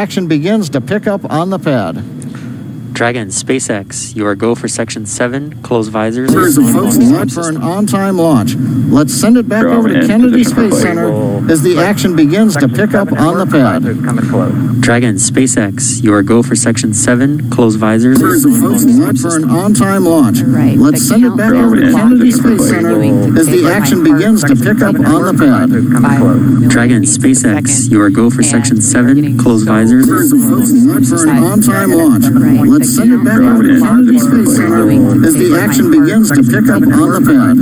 action begins to pick up on the pad. Dragon, SpaceX, you are go for Section 7, close visors. Folks set for an on-time launch. Let's send it back over to Kennedy Space Center as the action begins to pick up on the pad. Dragon, SpaceX, you are go for Section 7, close visors. Folks set for an on-time launch. Let's send it back over to Kennedy Space Center as the action begins to pick up on the pad. Dragon, SpaceX, you are go for Section 7, close visors. Folks set for an on-time launch. Let's send it back over to Kennedy Space Center as the action begins to pick up on the pad.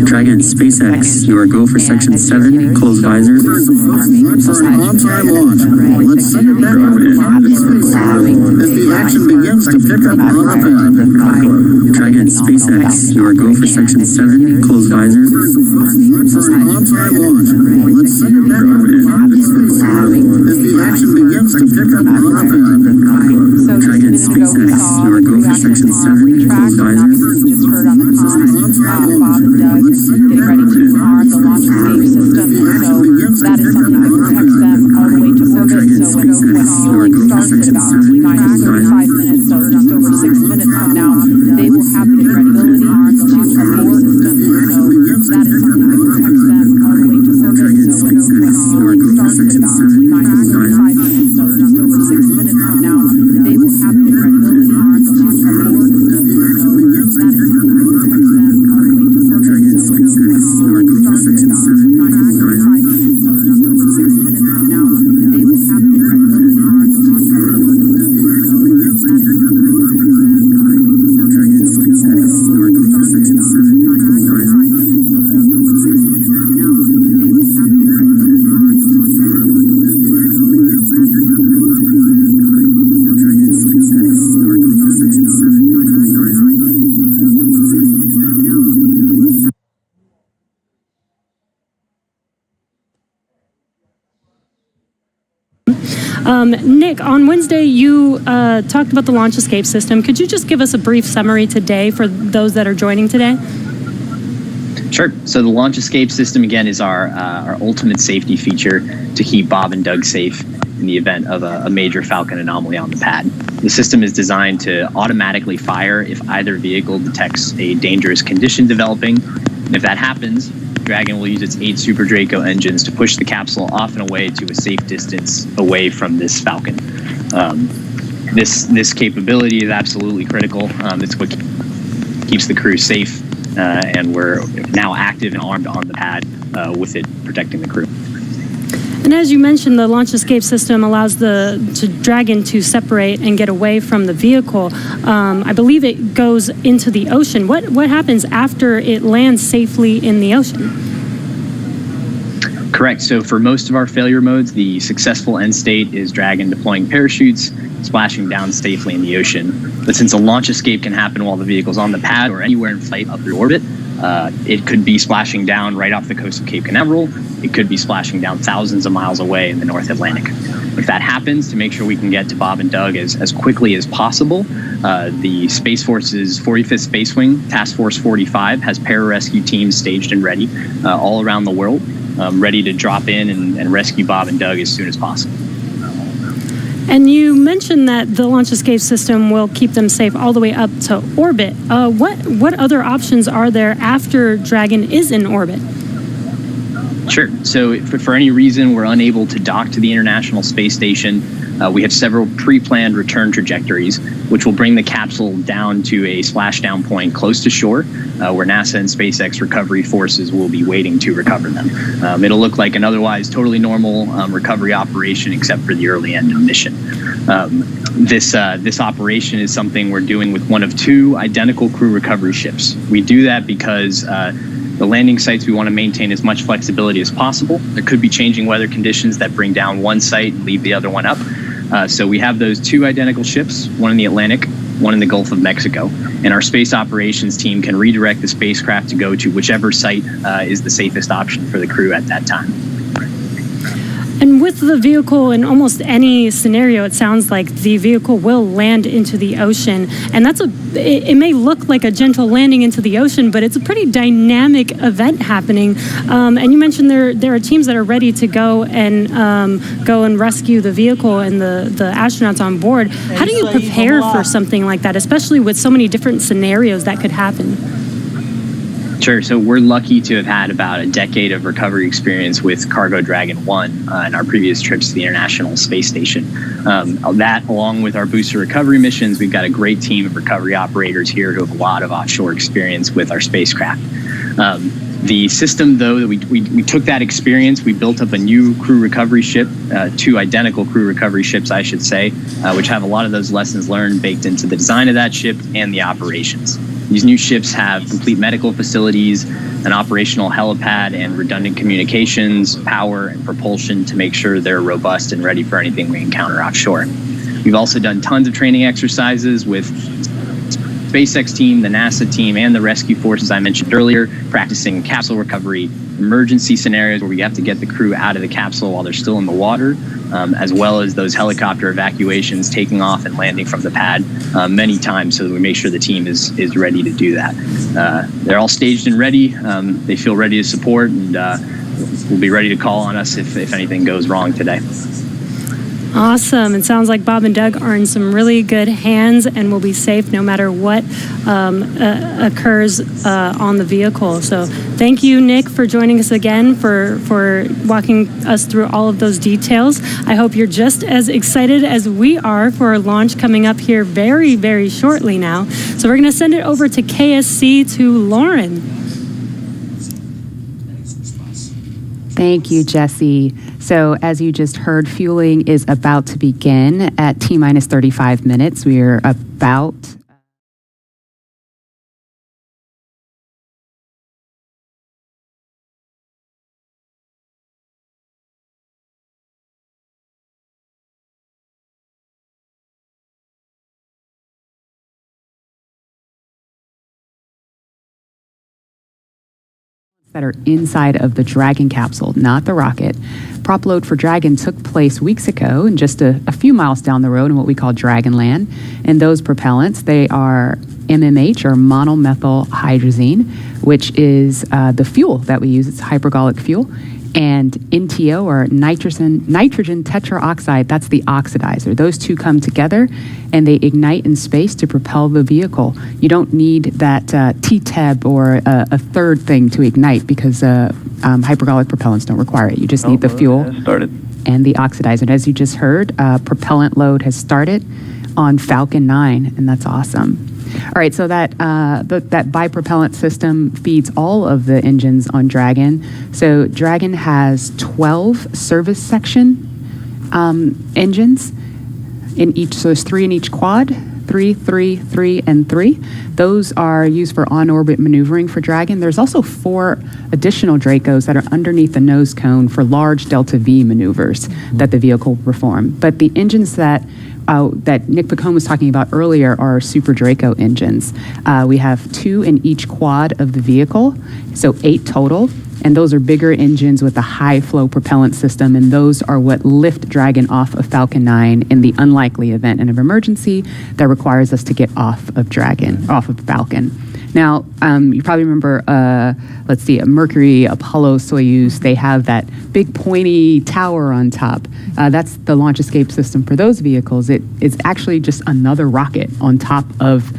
Dragon, SpaceX, you are go for Section 7, close visors. For an on-time launch. Let's send it back over to Kennedy Space Center as the action begins to pick up on the pad. Dragon, SpaceX, you are go for Section 7, close visors. For an on-time launch. Let's send it back over to Kennedy Space Center as the action begins to pick up on the pad. Dragon, SpaceX, you are go for Section 7, close visors. Just heard on the comms, Bob and Doug getting ready to arm the launch escape system, so that is something that protects them all the way to orbit. So when fueling starts at about T-minus 35 minutes, so just over 6 minutes from now, they will have the credibility to abort the system. So that is something that protects them all the way to orbit. So when fueling starts at about T-minus 35 minutes, so just over 6 minutes from now, they will have the credibility to abort the system. So that is something that protects them all the way to orbit. So when fueling starts at about T-minus 35 minutes, so just over 6 minutes from now, they will have the credibility to abort the system. So that is something that protects them all the way to orbit. So when fueling starts at about Nick, on Wednesday, you talked about the launch escape system. Could you just give us a brief summary today for those that are joining today? Sure. So the launch escape system, again, is our ultimate safety feature to keep Bob and Doug safe in the event of a major Falcon anomaly on the pad. The system is designed to automatically fire if either vehicle detects a dangerous condition developing. And if that happens, Dragon will use its 8 Super Draco engines to push the capsule off and away to a safe distance away from this Falcon. This capability is absolutely critical. It's what keeps the crew safe, and we're now active and armed on the pad with it protecting the crew. And as you mentioned, the launch escape system allows the Dragon to separate and get away from the vehicle. I believe it goes into the ocean. What happens after it lands safely in the ocean? Correct. So for most of our failure modes, the successful end state is Dragon deploying parachutes, splashing down safely in the ocean. But since a launch escape can happen while the vehicle's on the pad or anywhere in flight up through orbit, it could be splashing down right off the coast of Cape Canaveral. It could be splashing down thousands of miles away in the North Atlantic. If that happens, to make sure we can get to Bob and Doug as quickly as possible, the Space Force's 45th Space Wing, Task Force 45, has pararescue teams staged and ready all around the world, ready to drop in and rescue Bob and Doug as soon as possible. And you mentioned that the launch escape system will keep them safe all the way up to orbit. What other options are there after Dragon is in orbit? Sure. So if for any reason we're unable to dock to the International Space Station, we have several pre-planned return trajectories, which will bring the capsule down to a splashdown point close to shore, where NASA and SpaceX recovery forces will be waiting to recover them. It'll look like an otherwise totally normal recovery operation, except for the early end of mission. This operation is something we're doing with one of 2 identical crew recovery ships. We do that because the landing sites, we want to maintain as much flexibility as possible. There could be changing weather conditions that bring down one site and leave the other one up. So we have those 2 identical ships, one in the Atlantic, one in the Gulf of Mexico. And our space operations team can redirect the spacecraft to go to whichever site is the safest option for the crew at that time. And And with the vehicle, in almost any scenario, it sounds like the vehicle will land into the ocean. And it may look like a gentle landing into the ocean, but it's a pretty dynamic event happening. And you mentioned there are teams that are ready to go and rescue the vehicle and the astronauts on board. How do you prepare for something like that, especially with so many different scenarios that could happen? Sure. So we're lucky to have had about a decade of recovery experience with Cargo Dragon 1 in our previous trips to the International Space Station. That, along with our booster recovery missions, we've got a great team of recovery operators here who have a lot of offshore experience with our spacecraft. The system, though, that we took that experience, we built up a new crew recovery ship, two identical crew recovery ships, I should say, which have a lot of those lessons learned baked into the design of that ship and the operations. These new ships have complete medical facilities, an operational helipad, and redundant communications, power, and propulsion to make sure they're robust and ready for anything we encounter offshore. We've also done tons of training exercises with SpaceX team, the NASA team, and the rescue forces I mentioned earlier, practicing capsule recovery, emergency scenarios where we have to get the crew out of the capsule while they're still in the water, as well as those helicopter evacuations, taking off and landing from the pad many times so that we make sure the team is ready to do that. They're all staged and ready. They feel ready to support, and will be ready to call on us if anything goes wrong today. Awesome. It sounds like Bob and Doug are in some really good hands and will be safe no matter what occurs on the vehicle. So thank you, Nick, for joining us again, for walking us through all of those details. I hope you're just as excited as we are for our launch coming up here very, very shortly now. So we're going to send it over to KSC to Lauren. Thank you, Jesse. So as you just heard, fueling is about to begin at T-minus 35 minutes. We are about that are inside of the Dragon capsule, not the rocket. Prop load for Dragon took place weeks ago and just a few miles down the road in what we call Dragonland. And those propellants, they are MMH, or monomethyl hydrazine, which is the fuel that we use. It's hypergolic fuel. And NTO, or nitrogen tetroxide, that's the oxidizer. Those two come together and they ignite in space to propel the vehicle. You don't need that TTEB or a third thing to ignite because hypergolic propellants don't require it. You just need the fuel and the oxidizer. And as you just heard, propellant load has started on Falcon 9, and that's awesome. All right, so that bipropellant system feeds all of the engines on Dragon. So Dragon has 12 service section engines in each. So there's 3 in each quad, 3, 3, 3, and 3. Those are used for on-orbit maneuvering for Dragon. There's also 4 additional Dracos that are underneath the nose cone for large Delta V maneuvers that the vehicle will perform. But the engines that Nick Pacone was talking about earlier are Super Draco engines. We have 2 in each quad of the vehicle, so 8 total. And those are bigger engines with a high flow propellant system, and those are what lift Dragon off of Falcon 9 in the unlikely event of emergency that requires us to get off of Falcon. Now, you probably remember, Mercury, Apollo, Soyuz, they have that big pointy tower on top. That's the launch escape system for those vehicles. It is actually just another rocket on top of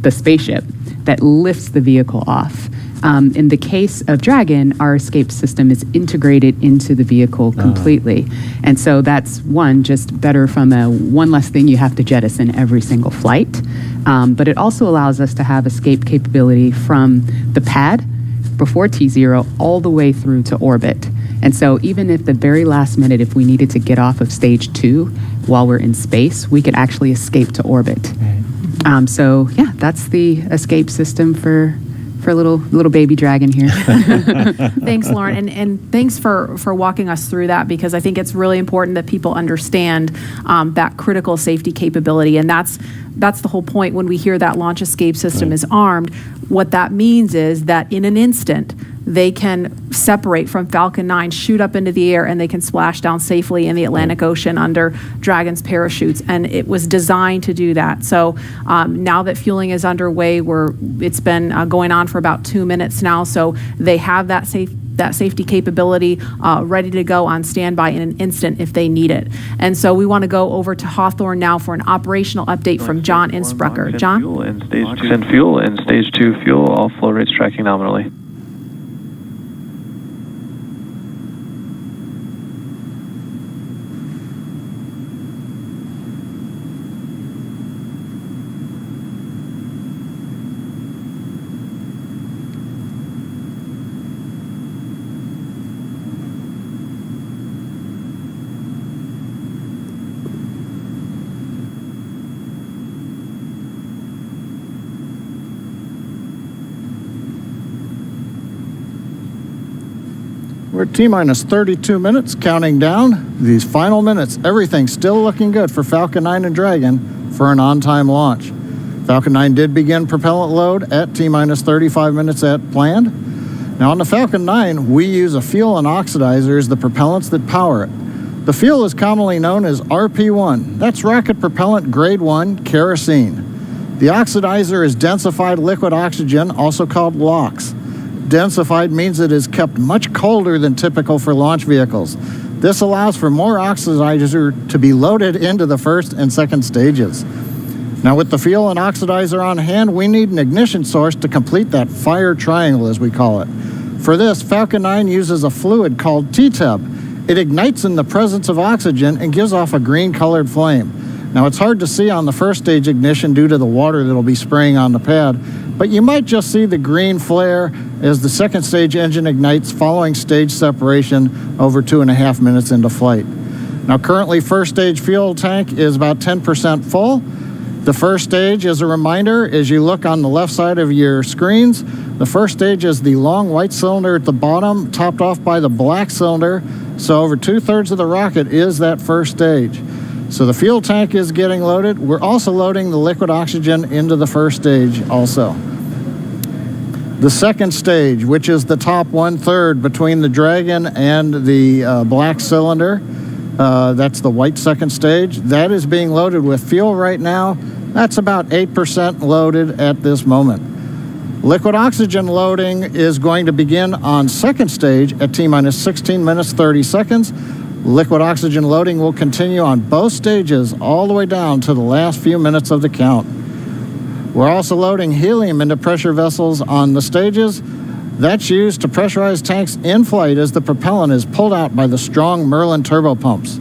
the spaceship that lifts the vehicle off. In the case of Dragon, our escape system is integrated into the vehicle completely. And so that's just better from one less thing you have to jettison every single flight. But it also allows us to have escape capability from the pad before T0 all the way through to orbit. And so even if the very last minute, if we needed to get off of stage 2 while we're in space, we could actually escape to orbit. That's the escape system for little baby Dragon here. Thanks, Lauren, and thanks for walking us through that, because I think it's really important that people understand that critical safety capability, and that's the whole point when we hear that launch escape system is armed. What that means is that in an instant, they can separate from Falcon 9, shoot up into the air, and they can splash down safely in the Atlantic Ocean under Dragon's parachutes. And it was designed to do that. So now that fueling is underway, it's been going on for about 2 minutes now. So they have that safety capability ready to go on standby in an instant if they need it. And so we want to go over to Hawthorne now for an operational update from John Innsbrucker. John? Send fuel and stage 2 fuel, all flow rates tracking nominally. We're at T-minus 32 minutes, counting down. These final minutes, everything's still looking good for Falcon 9 and Dragon for an on-time launch. Falcon 9 did begin propellant load at T-minus 35 minutes at planned. Now on the Falcon 9, we use a fuel and oxidizer as the propellants that power it. The fuel is commonly known as RP1. That's rocket propellant grade 1 kerosene. The oxidizer is densified liquid oxygen, also called LOX. Densified means it is kept much colder than typical for launch vehicles. This allows for more oxidizer to be loaded into the first and second stages. Now with the fuel and oxidizer on hand, we need an ignition source to complete that fire triangle, as we call it. For this, Falcon 9 uses a fluid called T-Teb. It ignites in the presence of oxygen and gives off a green-colored flame. Now it's hard to see on the first stage ignition due to the water that'll be spraying on the pad, but you might just see the green flare as the second stage engine ignites following stage separation over 2.5 minutes into flight. Now currently first stage fuel tank is about 10% full. The first stage, as a reminder, as you look on the left side of your screens, the first stage is the long white cylinder at the bottom, topped off by the black cylinder. So over 2/3 of the rocket is that first stage. So the fuel tank is getting loaded. We're also loading the liquid oxygen into the first stage also. The second stage, which is the top 1/3 between the Dragon and the black cylinder, that's the white second stage, that is being loaded with fuel right now. That's about 8% loaded at this moment. Liquid oxygen loading is going to begin on second stage at T-minus 16 minutes 30 seconds. Liquid oxygen loading will continue on both stages all the way down to the last few minutes of the count. We're also loading helium into pressure vessels on the stages. That's used to pressurize tanks in flight as the propellant is pulled out by the strong Merlin turbopumps.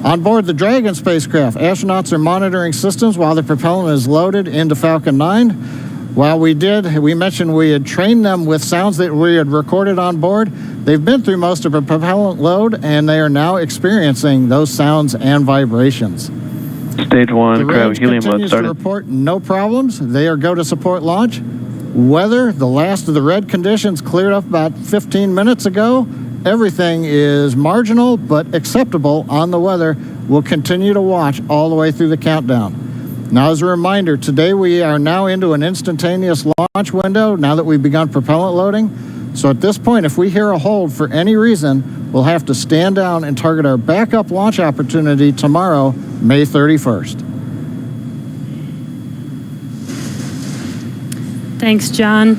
On board the Dragon spacecraft, astronauts are monitoring systems while the propellant is loaded into Falcon 9. While we mentioned we had trained them with sounds that we had recorded on board. They've been through most of a propellant load, and they are now experiencing those sounds and vibrations. Stage 1, cryo helium load continues started. to report no problems. They are go to support launch. Weather, the last of the red conditions cleared up about 15 minutes ago. Everything is marginal but acceptable on the weather. We'll continue to watch all the way through the countdown. Now, as a reminder, today we are now into an instantaneous launch window now that we've begun propellant loading. So at this point, if we hear a hold for any reason, we'll have to stand down and target our backup launch opportunity tomorrow, May 31st. Thanks, John.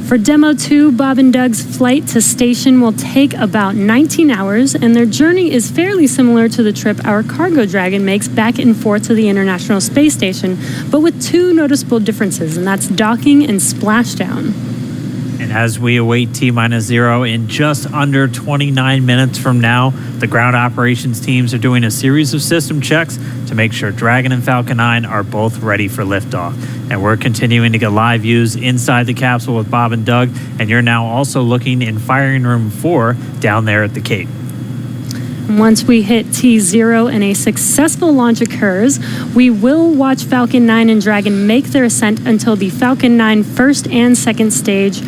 For Demo 2, Bob and Doug's flight to station will take about 19 hours, and their journey is fairly similar to the trip our cargo Dragon makes back and forth to the International Space Station, but with two noticeable differences, and that's docking and splashdown. And as we await T-minus 0 in just under 29 minutes from now, the ground operations teams are doing a series of system checks to make sure Dragon and Falcon 9 are both ready for liftoff. And we're continuing to get live views inside the capsule with Bob and Doug, and you're now also looking in firing room 4 down there at the Cape. Once we hit T0 and a successful launch occurs, we will watch Falcon 9 and Dragon make their ascent until the Falcon 9 first and second stage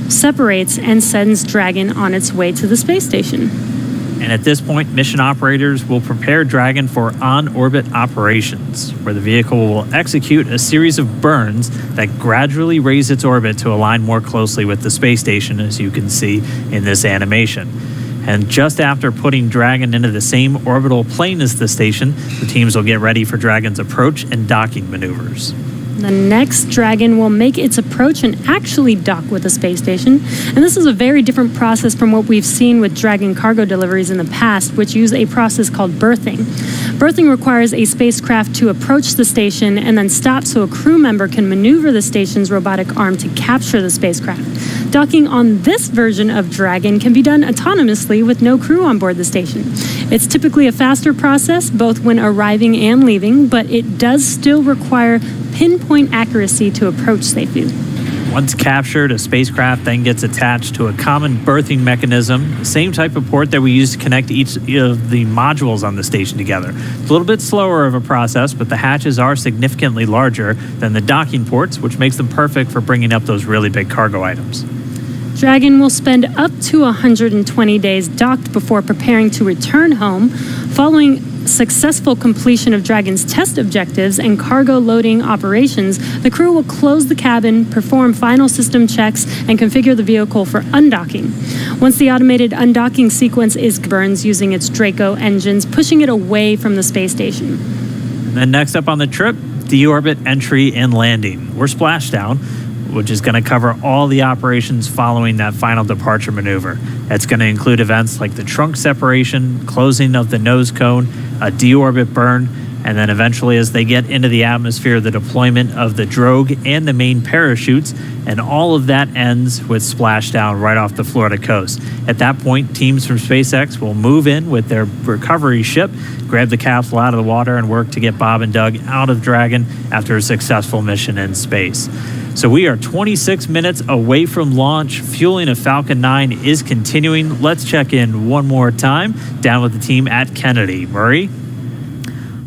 separates and sends Dragon on its way to the space station. And at this point, mission operators will prepare Dragon for on-orbit operations, where the vehicle will execute a series of burns that gradually raise its orbit to align more closely with the space station, as you can see in this animation. And just after putting Dragon into the same orbital plane as the station, the teams will get ready for Dragon's approach and docking maneuvers. The next Dragon will make its approach and actually dock with the space station. And this is a very different process from what we've seen with Dragon cargo deliveries in the past, which use a process called berthing. Berthing requires a spacecraft to approach the station and then stop so a crew member can maneuver the station's robotic arm to capture the spacecraft. Docking on this version of Dragon can be done autonomously with no crew on board the station. It's typically a faster process, both when arriving and leaving, but it does still require pinpoint accuracy to approach safely. Once captured, a spacecraft then gets attached to a common berthing mechanism, the same type of port that we use to connect each of the modules on the station together. It's a little bit slower of a process, but the hatches are significantly larger than the docking ports, which makes them perfect for bringing up those really big cargo items. Dragon will spend up to 120 days docked before preparing to return home. Following successful completion of Dragon's test objectives and cargo loading operations, the crew will close the cabin, perform final system checks, and configure the vehicle for undocking. Once the automated undocking sequence is burns using its Draco engines, pushing it away from the space station. And then next up on the trip, deorbit entry and landing, or splashdown, which is going to cover all the operations following that final departure maneuver. It's going to include events like the trunk separation, closing of the nose cone, a deorbit burn, and then eventually as they get into the atmosphere, the deployment of the drogue and the main parachutes, and all of that ends with splashdown right off the Florida coast. At that point, teams from SpaceX will move in with their recovery ship, grab the capsule out of the water, and work to get Bob and Doug out of Dragon after a successful mission in space. So we are 26 minutes away from launch. Fueling of Falcon 9 is continuing. Let's check in one more time down with the team at Kennedy. Murray?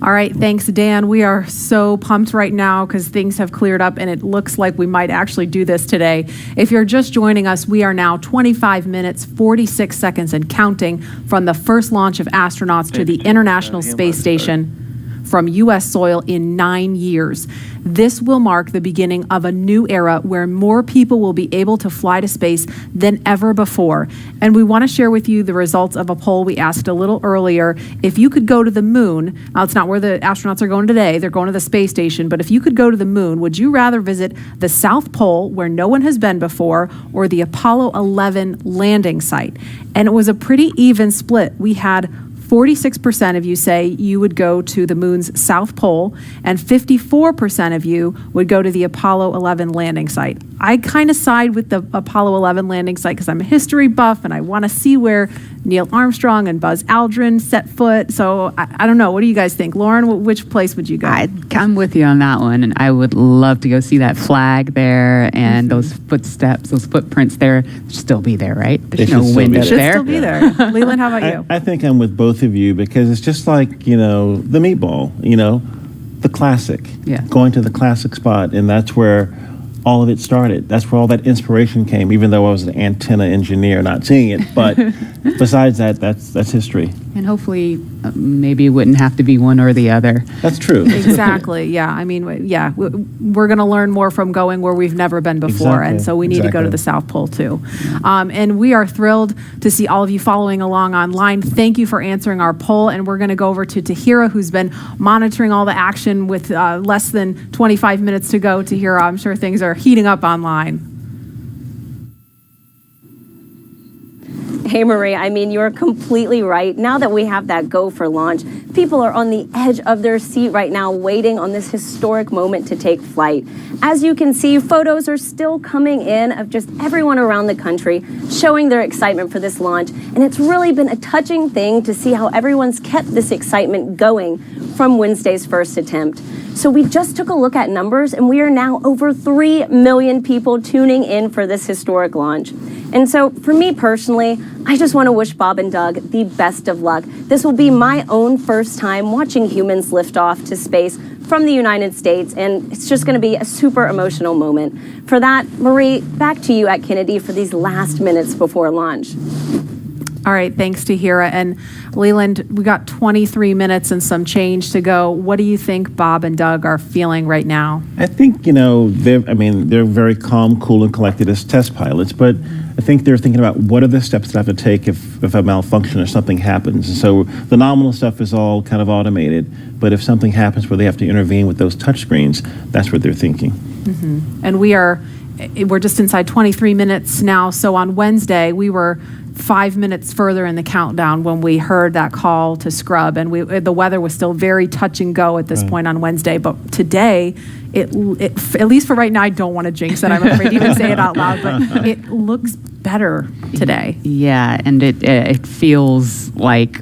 All right, thanks, Dan. We are so pumped right now because things have cleared up and it looks like we might actually do this today. If you're just joining us, we are now 25 minutes, 46 seconds and counting from the first launch of astronauts to the International Space Station from U.S. soil in 9 years. This will mark the beginning of a new era where more people will be able to fly to space than ever before. And we want to share with you the results of a poll we asked a little earlier. If you could go to the moon, now it's not where the astronauts are going today, they're going to the space station, but if you could go to the moon, would you rather visit the South Pole where no one has been before or the Apollo 11 landing site? And it was a pretty even split. We had 46% of you say you would go to the moon's South Pole, and 54% of you would go to the Apollo 11 landing site. I kind of side with the Apollo 11 landing site because I'm a history buff and I want to see where Neil Armstrong and Buzz Aldrin set foot. So I don't know. What do you guys think? Lauren, which place would you go? I'm with you on that one, and I would love to go see that flag there and those footsteps, those footprints there. Still be there, right? There's no wind up there. Should still be there. Leland, how about you? I think I'm with both of you because it's just like, the meatball, the classic. Yeah. Going to the classic spot, and that's where all of it started. That's where all that inspiration came, even though I was an antenna engineer not seeing it. But besides that, that's history. And hopefully maybe it wouldn't have to be one or the other. That's true. Exactly. Yeah. I mean, yeah, we're going to learn more from going where we've never been before. Exactly. And so we need to go to the South Pole too. And we are thrilled to see all of you following along online. Thank you for answering our poll. And we're going to go over to Tahira, who's been monitoring all the action with less than 25 minutes to go. Tahira, I'm sure things are heating up online. Hey, Marie, I mean, you're completely right. Now that we have that go for launch, people are on the edge of their seat right now waiting on this historic moment to take flight. As you can see, photos are still coming in of just everyone around the country showing their excitement for this launch. And it's really been a touching thing to see how everyone's kept this excitement going from Wednesday's first attempt. So we just took a look at numbers, and we are now over 3 million people tuning in for this historic launch. And so for me personally, I just want to wish Bob and Doug the best of luck. This will be my own first time watching humans lift off to space from the United States, and it's just going to be a super emotional moment. For that, Marie, back to you at Kennedy for these last minutes before launch. All right, thanks, Tahira. And Leland, we got 23 minutes and some change to go. What do you think Bob and Doug are feeling right now? I think, they're very calm, cool, and collected as test pilots, but I think they're thinking about what are the steps that I have to take if a malfunction or something happens. And so the nominal stuff is all kind of automated, but if something happens where they have to intervene with those touch screens, that's what they're thinking. Mm-hmm. And we're just inside 23 minutes now. So on Wednesday, we were 5 minutes further in the countdown when we heard that call to scrub, and the weather was still very touch and go at this point on Wednesday. But today, it at least for right now, I don't want to jinx it. I'm afraid to even say it out loud, but it looks better today. Yeah, and it feels like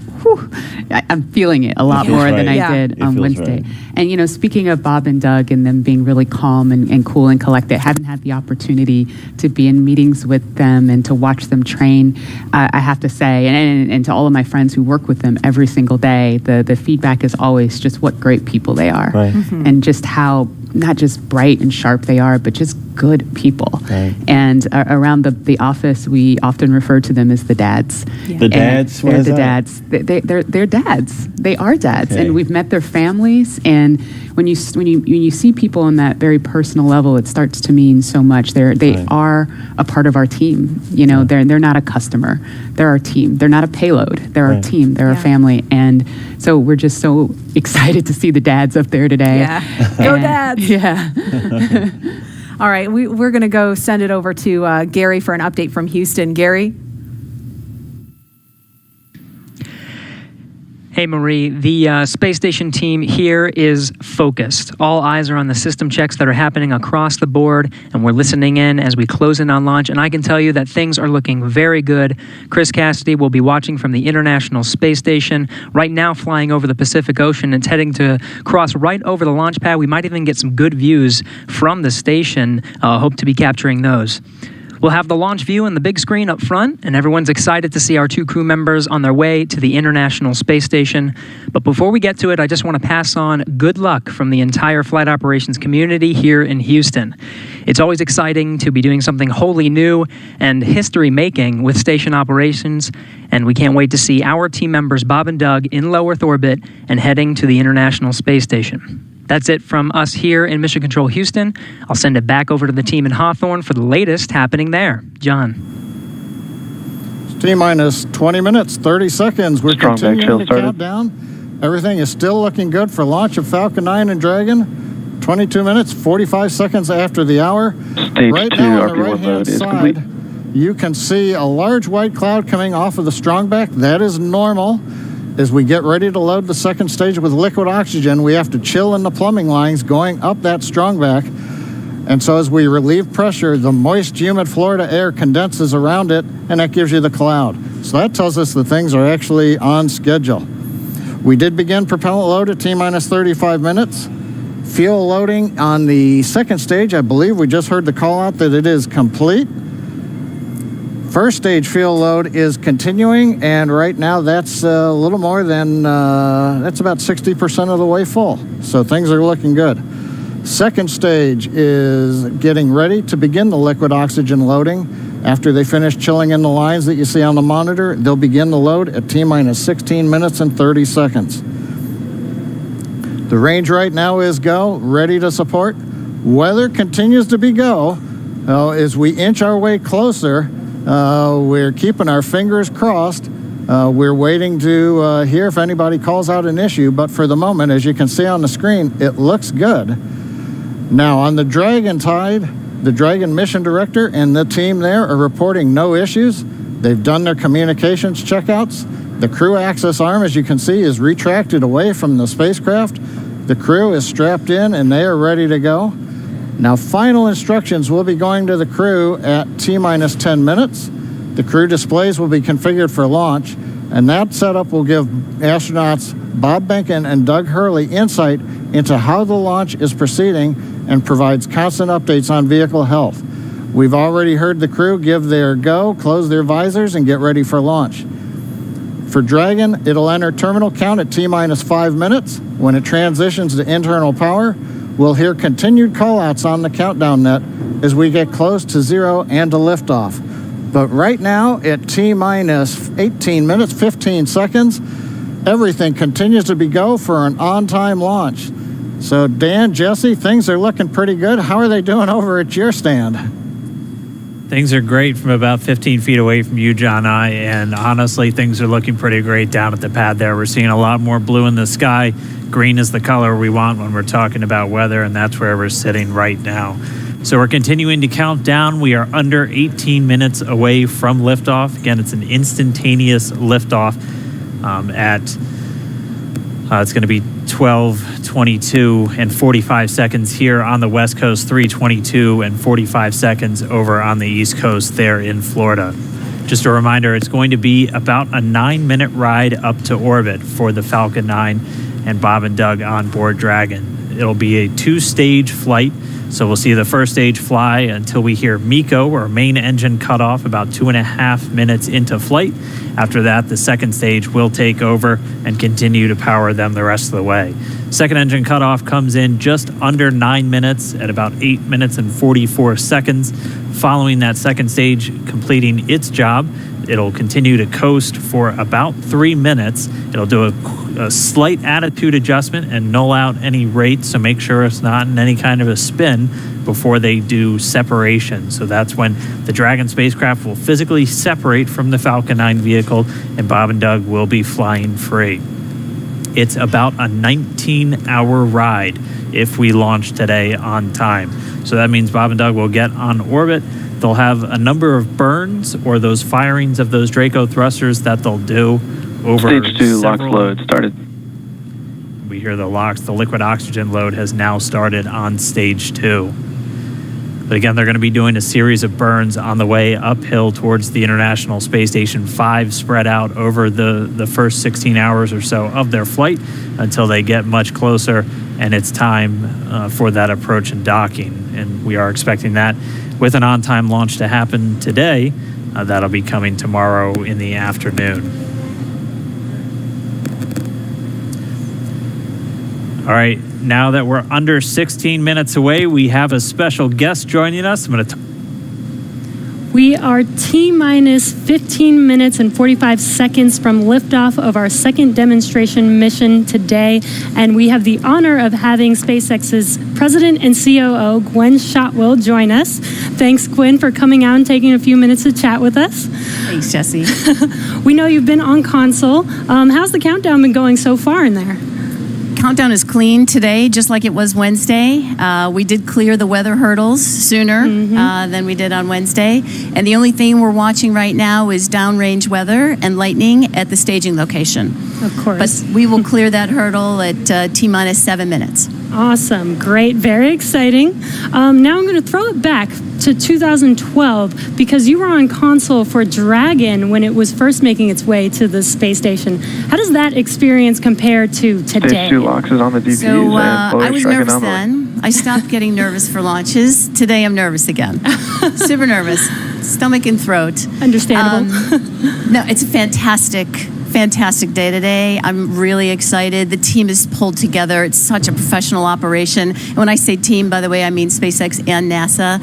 I'm feeling it a lot more than I did on Wednesday. Right. And, speaking of Bob and Doug and them being really calm and cool and collected, haven't had the opportunity to be in meetings with them and to watch them train. I have to say, and to all of my friends who work with them every single day, the feedback is always just what great people they are. Right. Mm-hmm. And just how not just bright and sharp they are, but just good people. Right. And around the office, we often refer to them as the dads. Yeah. The dads? They're the dads. They're dads. They are dads. Okay. And we've met their families. And when you see people on that very personal level, it starts to mean so much. They are a part of our team. They're not a customer. They're our team. They're not a payload. They're our team. They're a family. And so we're just so excited to see the dads up there today. Yeah. Go dads. Yeah. All right, we're going to go send it over to Gary for an update from Houston. Gary? Hey, Marie. The space station team here is focused. All eyes are on the system checks that are happening across the board, and we're listening in as we close in on launch. And I can tell you that things are looking very good. Chris Cassidy will be watching from the International Space Station, right now flying over the Pacific Ocean. It's heading to cross right over the launch pad. We might even get some good views from the station. Hope to be capturing those. We'll have the launch view and the big screen up front, and everyone's excited to see our two crew members on their way to the International Space Station. But before we get to it, I just want to pass on good luck from the entire flight operations community here in Houston. It's always exciting to be doing something wholly new and history-making with station operations, and we can't wait to see our team members Bob and Doug in low Earth orbit and heading to the International Space Station. That's it from us here in Mission Control Houston. I'll send it back over to the team in Hawthorne for the latest happening there. John. T-minus 20 minutes, 30 seconds. We're Strong continuing backfill to count down. Everything is still looking good for launch of Falcon 9 and Dragon. 22 minutes, 45 seconds after the hour. Stage Right 2 now on the RP1 right-hand load is side, complete. you can see a large white cloud coming off of the strongback. That is normal. As we get ready to load the second stage with liquid oxygen, we have to chill in the plumbing lines going up that strongback. And so as we relieve pressure, the moist, humid Florida air condenses around it, and that gives you the cloud. So that tells us that things are actually on schedule. We did begin propellant load at T-minus 35 minutes. Fuel loading on the second stage, I believe we just heard the call out that it is complete. First stage fuel load is continuing, and right now that's a little more than, that's about 60% of the way full. So things are looking good. Second stage is getting ready to begin the liquid oxygen loading. After they finish chilling in the lines that you see on the monitor, they'll begin the load at T-minus 16 minutes and 30 seconds. The range right now is go, ready to support. Weather continues to be go. As we inch our way closer, we're keeping our fingers crossed. We're waiting to hear if anybody calls out an issue, but for the moment, as you can see on the screen, it looks good. Now, on the Dragon side, the Dragon mission director and the team there are reporting no issues. They've done their communications checkouts. The crew access arm, as you can see, is retracted away from the spacecraft. The crew is strapped in and they are ready to go. Now, final instructions will be going to the crew at T-minus 10 minutes. The crew displays will be configured for launch, and that setup will give astronauts Bob Behnken and Doug Hurley insight into how the launch is proceeding and provides constant updates on vehicle health. We've already heard the crew give their go, close their visors, and get ready for launch. For Dragon, it'll enter terminal count at T-minus 5 minutes. When it transitions to internal power, we'll hear continued call-outs on the countdown net as we get close to zero and to liftoff. But right now, at T-minus 18 minutes, 15 seconds, everything continues to be go for an on-time launch. So Dan, Jesse, things are looking pretty good. How are they doing over at your stand? Things are great from about 15 feet away from you, John, and honestly, things are looking pretty great down at the pad there. We're seeing a lot more blue in the sky. Green is the color we want when we're talking about weather, and that's where we're sitting right now. So we're continuing to count down. We are under 18 minutes away from liftoff. Again, it's an instantaneous liftoff it's going to be 12:22 and 45 seconds here on the West Coast, 3:22 and 45 seconds over on the East Coast there in Florida. Just a reminder, it's going to be about a 9-minute ride up to orbit for the Falcon 9 and Bob and Doug on board Dragon. It'll be a 2-stage flight. So we'll see the first stage fly until we hear MECO, or main engine cutoff, about 2.5 minutes into flight. After that, the second stage will take over and continue to power them the rest of the way. Second engine cutoff comes in just under 9 minutes at about 8 minutes and 44 seconds. Following that second stage completing its job, it'll continue to coast for about 3 minutes. It'll do a slight attitude adjustment and null out any rate, so make sure it's not in any kind of a spin before they do separation. So that's when the Dragon spacecraft will physically separate from the Falcon 9 vehicle, and Bob and Doug will be flying free. It's about a 19-hour ride if we launch today on time. So that means Bob and Doug will get on orbit. They'll have a number of burns, or those firings of those Draco thrusters that they'll do over Stage 2 LOX load started. We hear the LOX. The liquid oxygen load has now started on stage 2. But again, they're going to be doing a series of burns on the way uphill towards the International Space Station 5, spread out over the first 16 hours or so of their flight until they get much closer, and it's time for that approach and docking. And we are expecting that with an on-time launch to happen today. That'll be coming tomorrow in the afternoon. All right, now that we're under 16 minutes away, we have a special guest joining us. We are T-minus 15 minutes and 45 seconds from liftoff of our second demonstration mission today, and we have the honor of having SpaceX's President and COO, Gwen Shotwell, join us. Thanks, Gwen, for coming out and taking a few minutes to chat with us. Thanks, Jesse. We know you've been on console. How's the countdown been going so far in there? Countdown is clean today, just like it was Wednesday. We did clear the weather hurdles sooner than we did on Wednesday. And the only thing we're watching right now is downrange weather and lightning at the staging location. Of course. But we will clear that hurdle at T-minus 7 minutes. Awesome. Great. Very exciting. Now I'm going to throw it back to 2012 because you were on console for Dragon when it was first making its way to the space station. How does that experience compare to today? Stage 2 LOX is on the DPUs So I was Dragon nervous on the way. then. I stopped getting nervous for launches. Today I'm nervous again. Super nervous. Stomach and throat. Understandable. No, it's a fantastic day today. I'm really excited. The team is pulled together. It's such a professional operation. And when I say team, by the way, I mean SpaceX and NASA.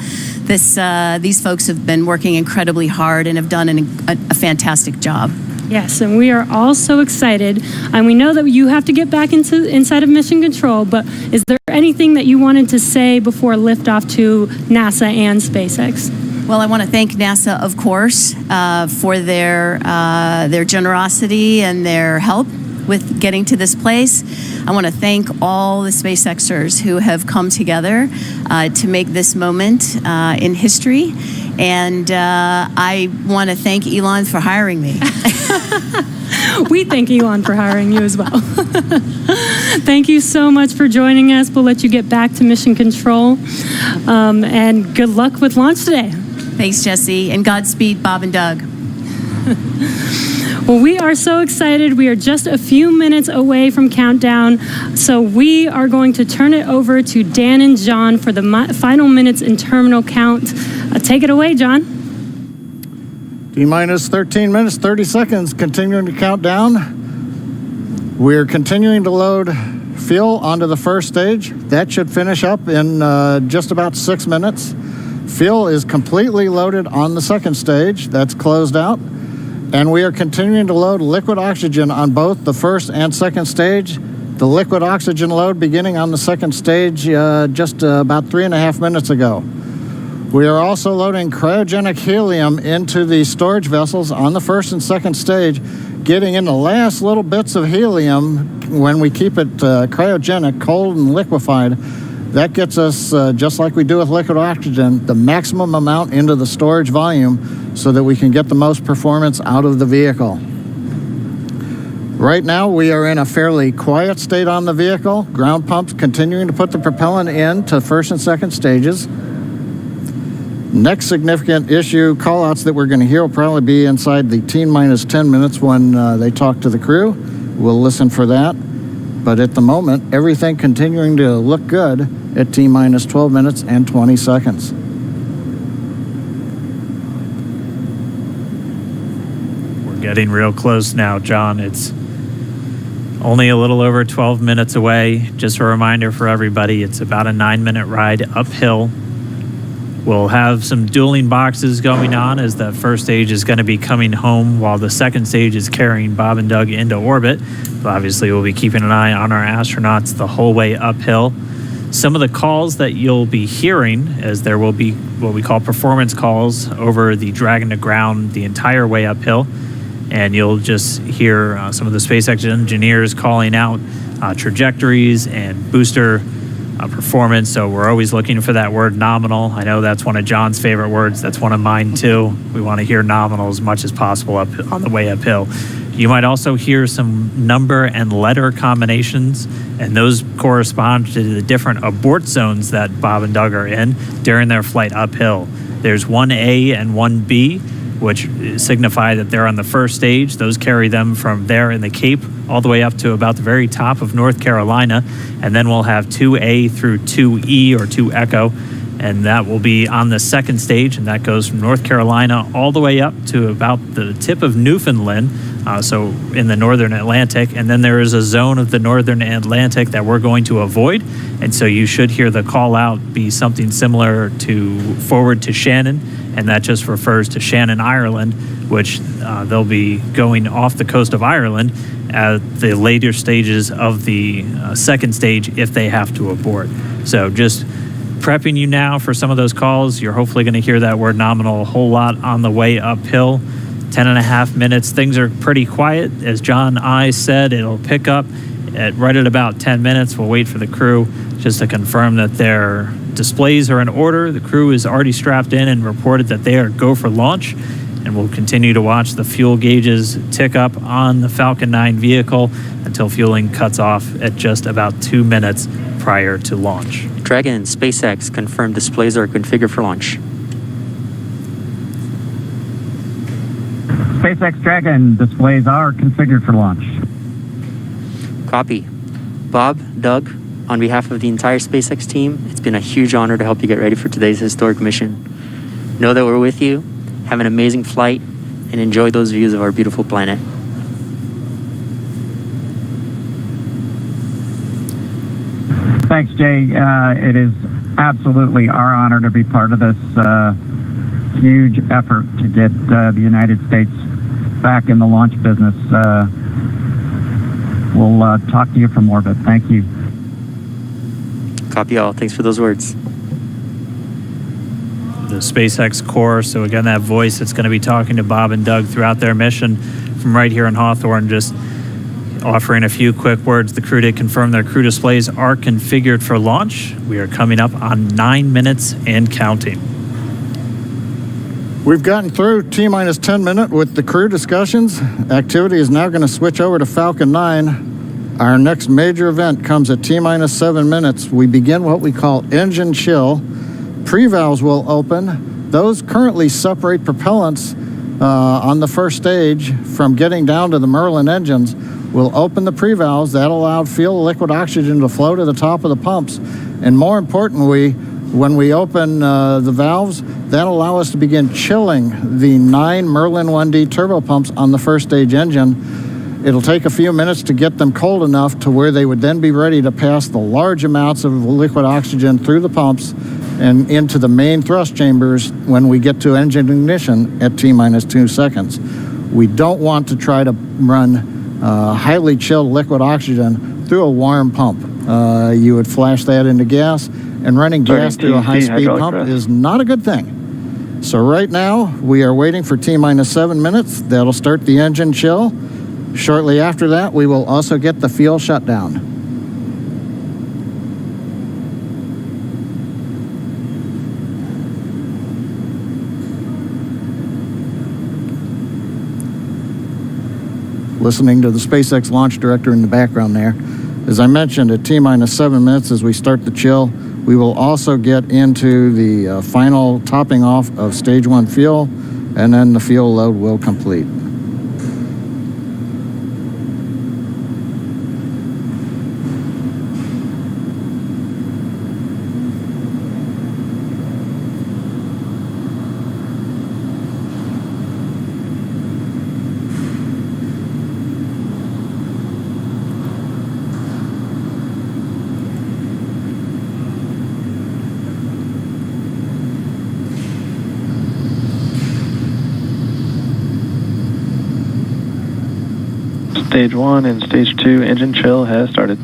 These folks have been working incredibly hard and have done a fantastic job. Yes, and we are all so excited. And we know that you have to get back inside of Mission Control, but is there anything that you wanted to say before liftoff to NASA and SpaceX? Well, I want to thank NASA, of course, for their generosity and their help with getting to this place. I want to thank all the SpaceXers who have come together to make this moment in history. And I want to thank Elon for hiring me. We thank Elon for hiring you as well. Thank you so much for joining us. We'll let you get back to Mission Control. And good luck with launch today. Thanks, Jesse, and Godspeed, Bob and Doug. Well, we are so excited. We are just a few minutes away from countdown, so we are going to turn it over to Dan and John for the final minutes in terminal count. Take it away, John. T-minus 13 minutes, 30 seconds, continuing to count down. We're continuing to load fuel onto the first stage. That should finish up in just about 6 minutes. Fuel is completely loaded on the second stage. That's closed out. And we are continuing to load liquid oxygen on both the first and second stage. The liquid oxygen load beginning on the second stage just about 3.5 minutes ago. We are also loading cryogenic helium into the storage vessels on the first and second stage, getting in the last little bits of helium when we keep it cryogenic, cold and liquefied. That gets us, just like we do with liquid oxygen, the maximum amount into the storage volume so that we can get the most performance out of the vehicle. Right now, we are in a fairly quiet state on the vehicle. Ground pumps continuing to put the propellant in to first and second stages. Next significant issue, callouts that we're going to hear will probably be inside the T-minus 10 minutes when they talk to the crew. We'll listen for that. But at the moment, everything continuing to look good at T-minus 12 minutes and 20 seconds. We're getting real close now, John. It's only a little over 12 minutes away. Just a reminder for everybody, it's about a 9-minute ride uphill. We'll have some dueling boxes going on as the first stage is going to be coming home while the second stage is carrying Bob and Doug into orbit. But obviously, we'll be keeping an eye on our astronauts the whole way uphill. Some of the calls that you'll be hearing, as there will be what we call performance calls over the Dragon to ground the entire way uphill. And you'll just hear some of the SpaceX engineers calling out trajectories and booster performance. So we're always looking for that word nominal. I know that's one of John's favorite words. That's one of mine too. We want to hear nominal as much as possible up on the way uphill. You might also hear some number and letter combinations, and those correspond to the different abort zones that Bob and Doug are in during their flight uphill. There's 1A and 1B, which signify that they're on the first stage. Those carry them from there in the Cape all the way up to about the very top of North Carolina. And then we'll have 2A through 2E or 2 Echo, and that will be on the second stage, and that goes from North Carolina all the way up to about the tip of Newfoundland, so in the northern Atlantic. And then there is a zone of the northern Atlantic that we're going to avoid, and so you should hear the call out be something similar to forward to Shannon, and that just refers to Shannon, Ireland, which they'll be going off the coast of Ireland at the later stages of the second stage if they have to abort. So just prepping you now for some of those calls. You're hopefully going to hear that word nominal a whole lot on the way uphill. 10.5 minutes. Things are pretty quiet. As John I said, it'll pick up right at about 10 minutes. We'll wait for the crew just to confirm that their displays are in order. The crew is already strapped in and reported that they are go for launch. And we'll continue to watch the fuel gauges tick up on the Falcon 9 vehicle until fueling cuts off at just about 2 minutes prior to launch. Dragon and SpaceX confirmed displays are configured for launch. SpaceX Dragon displays are configured for launch. Copy. Bob, Doug, on behalf of the entire SpaceX team, it's been a huge honor to help you get ready for today's historic mission. Know that we're with you. Have an amazing flight and enjoy those views of our beautiful planet. Thanks, Jay. It is absolutely our honor to be part of this huge effort to get the United States back in the launch business. We'll talk to you from orbit. Thank you. Copy all. Thanks for those words. The SpaceX core. So again, that voice that's going to be talking to Bob and Doug throughout their mission from right here in Hawthorne, just offering a few quick words. The crew did confirm their crew displays are configured for launch. We are coming up on 9 minutes and counting. We've gotten through T-minus 10 minute with the crew discussions. Activity is now going to switch over to Falcon 9. Our next major event comes at T-minus 7 minutes. We begin what we call engine chill. Pre-valves will open. Those currently separate propellants on the first stage from getting down to the Merlin engines. We'll open the pre-valves. That allowed fuel liquid oxygen to flow to the top of the pumps. And more importantly, when we open the valves, that allow us to begin chilling the 9 Merlin 1D turbo pumps on the first stage engine. It'll take a few minutes to get them cold enough to where they would then be ready to pass the large amounts of liquid oxygen through the pumps and into the main thrust chambers when we get to engine ignition at T-minus 2 seconds. We don't want to try to run highly chilled liquid oxygen through a warm pump. You would flash that into gas, and running gas through a high-speed pump is not a good thing. So right now, we are waiting for T-minus 7 minutes. That'll start the engine chill. Shortly after that, we will also get the fuel shutdown. Listening to the SpaceX launch director in the background there. As I mentioned, at T-minus 7 minutes as we start the chill, we will also get into the final topping off of stage 1 fuel, and then the fuel load will complete. Stage 1 and Stage 2 engine chill has started.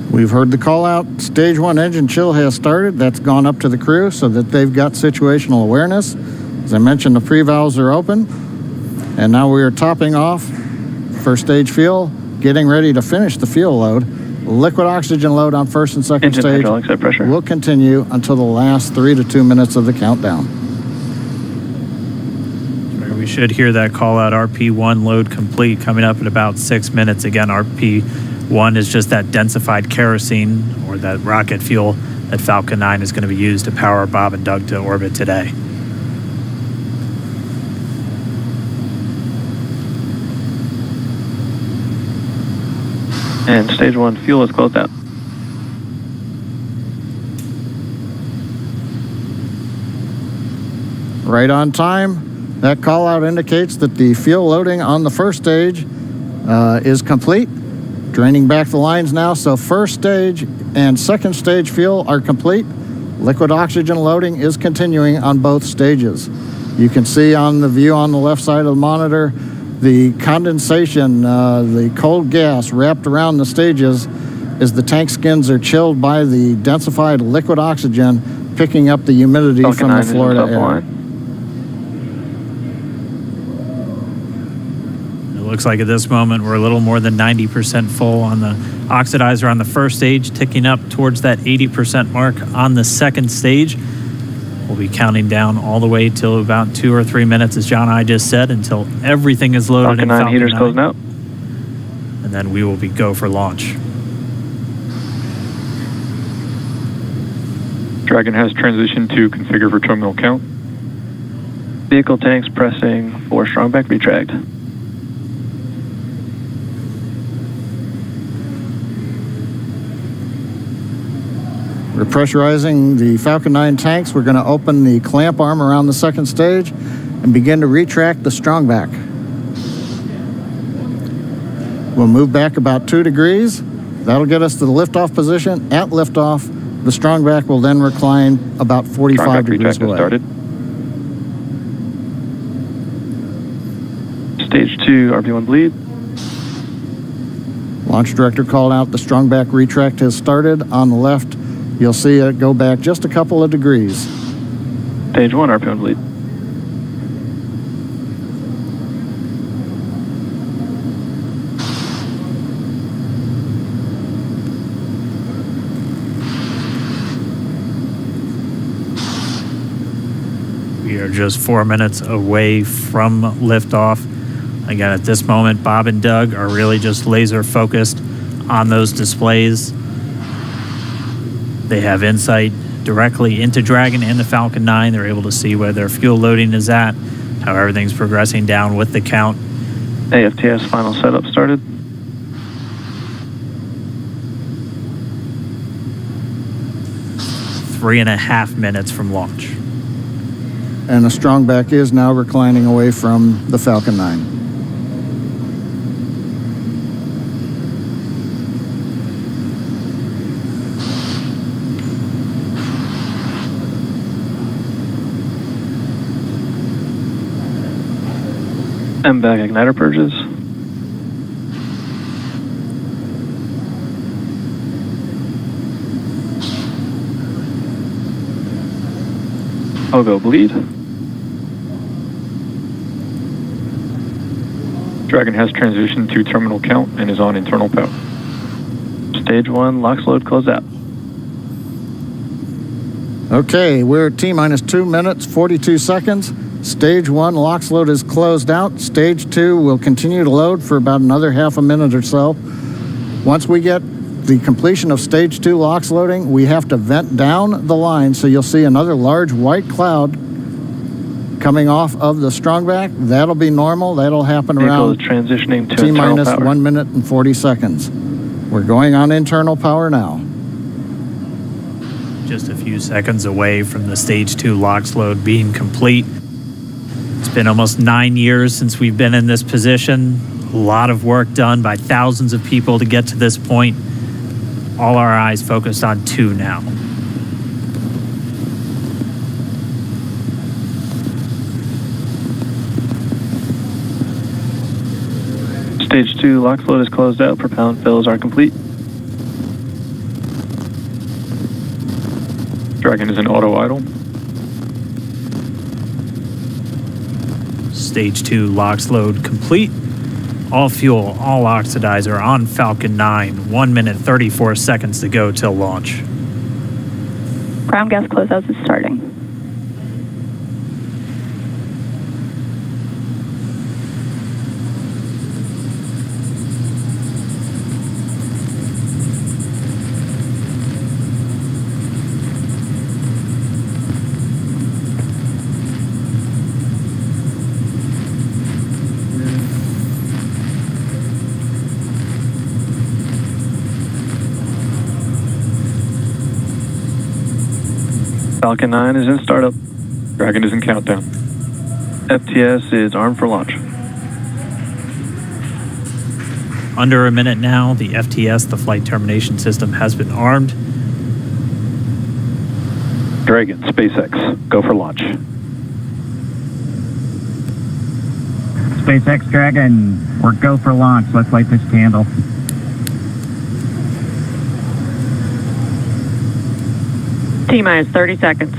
We've heard the call out. Stage 1 engine chill has started. That's gone up to the crew so that they've got situational awareness. As I mentioned, the pre-valves are open. And now we are topping off first stage fuel, getting ready to finish the fuel load. Liquid oxygen load on first and second Engine stage hydraulics at pressure will continue until the last 3 to 2 minutes of the countdown. We should hear that call out RP1 load complete coming up in about 6 minutes. Again, RP1 is just that densified kerosene or that rocket fuel that Falcon 9 is going to be used to power Bob and Doug to orbit today. And Stage 1 fuel is closed out. Right on time. That call out indicates that the fuel loading on the first stage is complete. Draining back the lines now, so first stage and second stage fuel are complete. Liquid oxygen loading is continuing on both stages. You can see on the view on the left side of the monitor the condensation, the cold gas wrapped around the stages as the tank skins are chilled by the densified liquid oxygen, picking up the humidity from the Florida air. It looks like at this moment we're a little more than 90% full on the oxidizer on the first stage, ticking up towards that 80% mark on the second stage. We'll be counting down all the way till about 2 or 3 minutes, as John and I just said, until everything is loaded in Falcon 9. Heaters closing out. And then we will be go for launch. Dragon has transitioned to configure for terminal count. Vehicle tanks pressing for strongback retract. We're pressurizing the Falcon 9 tanks. We're going to open the clamp arm around the second stage and begin to retract the strongback. We'll move back about 2 degrees. That'll get us to the liftoff position. At liftoff, the strongback will then recline about 45 degrees away. Started. Stage 2, RP1 bleed. Launch director called out the strongback retract has started. On the left, you'll see it go back just a couple of degrees. Stage 1, RP1 bleed. We are just 4 minutes away from liftoff. Again, at this moment, Bob and Doug are really just laser focused on those displays. They have insight directly into Dragon and the Falcon 9. They're able to see where their fuel loading is at, how everything's progressing down with the count. AFTS final setup started. Three and a half minutes from launch. and the strongback is now reclining away from the Falcon 9. MVAC igniter purges. I'll go bleed. Dragon has transitioned to terminal count and is on internal power. Stage 1, LOX load closed out. Okay, we're at T-minus 2 minutes, 42 seconds. Stage 1 LOX load is closed out. Stage 2 will continue to load for about another half a minute or so. Once we get the completion of Stage 2 LOX loading, we have to vent down the line, so you'll see another large white cloud coming off of the strongback. That'll be normal. That'll happen Vehicle around is transitioning to T-minus internal power. 1 minute and 40 seconds. We're going on internal power now. Just a few seconds away from the Stage 2 LOX load being complete. It's been almost 9 years since we've been in this position. A lot of work done by thousands of people to get to this point. All our eyes focused on 2 now. Stage 2 LOX load is closed out. Propellant fills are complete. Dragon is in auto idle. Stage 2 LOX load complete. All fuel, all oxidizer on Falcon 9. 1 minute, 34 seconds to go till launch. Ground gas closeouts is starting. Falcon 9 is in startup. Dragon is in countdown. FTS is armed for launch. Under a minute now, the FTS, the flight termination system, has been armed. Dragon, SpaceX, go for launch. SpaceX Dragon, we're go for launch. Let's light this candle. T-minus 30 seconds.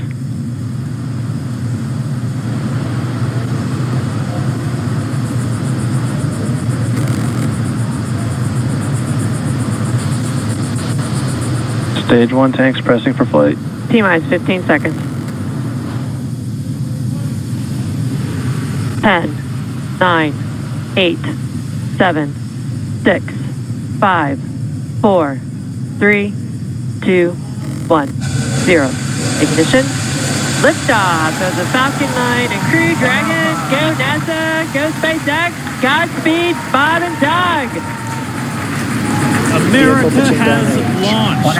Stage 1 tanks pressing for flight. T-minus 15 seconds. 10, 9, 8, 7, 6, 5, 4, 3, 2, 1. 0. Ignition. Liftoff of the Falcon 9 and Crew Dragon. Go NASA. Go SpaceX. Godspeed, Bob and Doug. America has launched.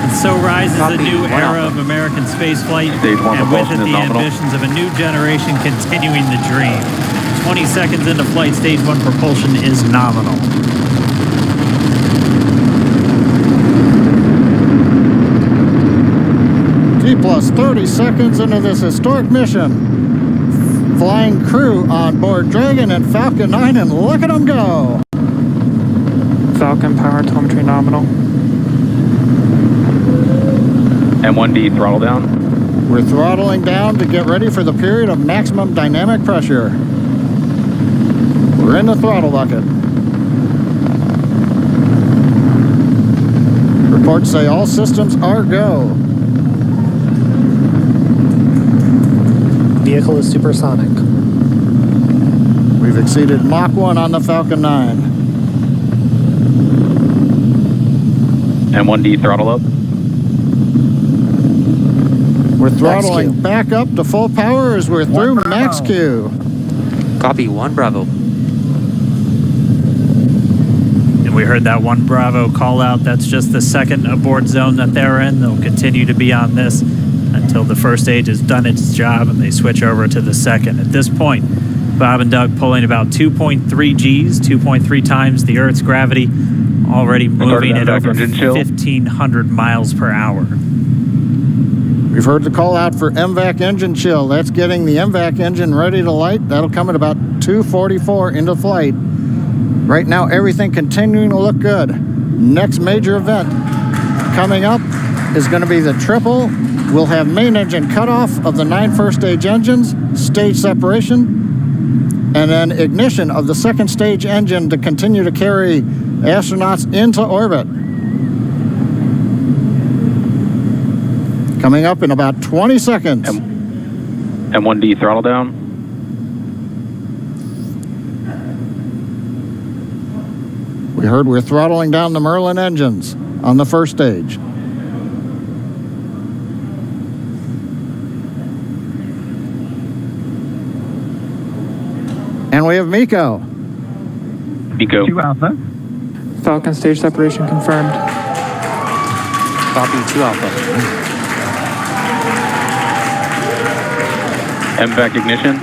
And so rises a new era of American spaceflight, and with it the ambitions of a new generation continuing the dream. 20 seconds into flight, Stage 1 propulsion is nominal. T-plus 30 seconds into this historic mission. Flying crew on board Dragon and Falcon 9, and look at them go. Falcon power telemetry nominal. M1D throttle down. We're throttling down to get ready for the period of maximum dynamic pressure. We're in the throttle bucket. Reports say all systems are go. Vehicle is supersonic. We've exceeded Mach 1 on the Falcon 9. M1D throttle up. We're throttling back up to full power as we're through max Q. Copy, 1 Bravo. And we heard that 1 Bravo call out. That's just the second abort zone that they're in. They'll continue to be on this until the first stage has done its job and they switch over to the second. At this point, Bob and Doug pulling about 2.3 Gs, 2.3 times the Earth's gravity, already moving at over 1,500 miles per hour. We've heard the call out for MVAC engine chill. That's getting the MVAC engine ready to light. That'll come at about 2:44 into flight. Right now, everything continuing to look good. Next major event coming up is going to be the triple. We'll have main engine cutoff of the 9 first stage engines, stage separation, and then ignition of the second stage engine to continue to carry astronauts into orbit. Coming up in about 20 seconds. M1D throttle down. We heard we're throttling down the Merlin engines on the first stage. And we have Miko. Miko. 2 Alpha. Falcon stage separation confirmed. Copy 2 Alpha. MVAC ignition.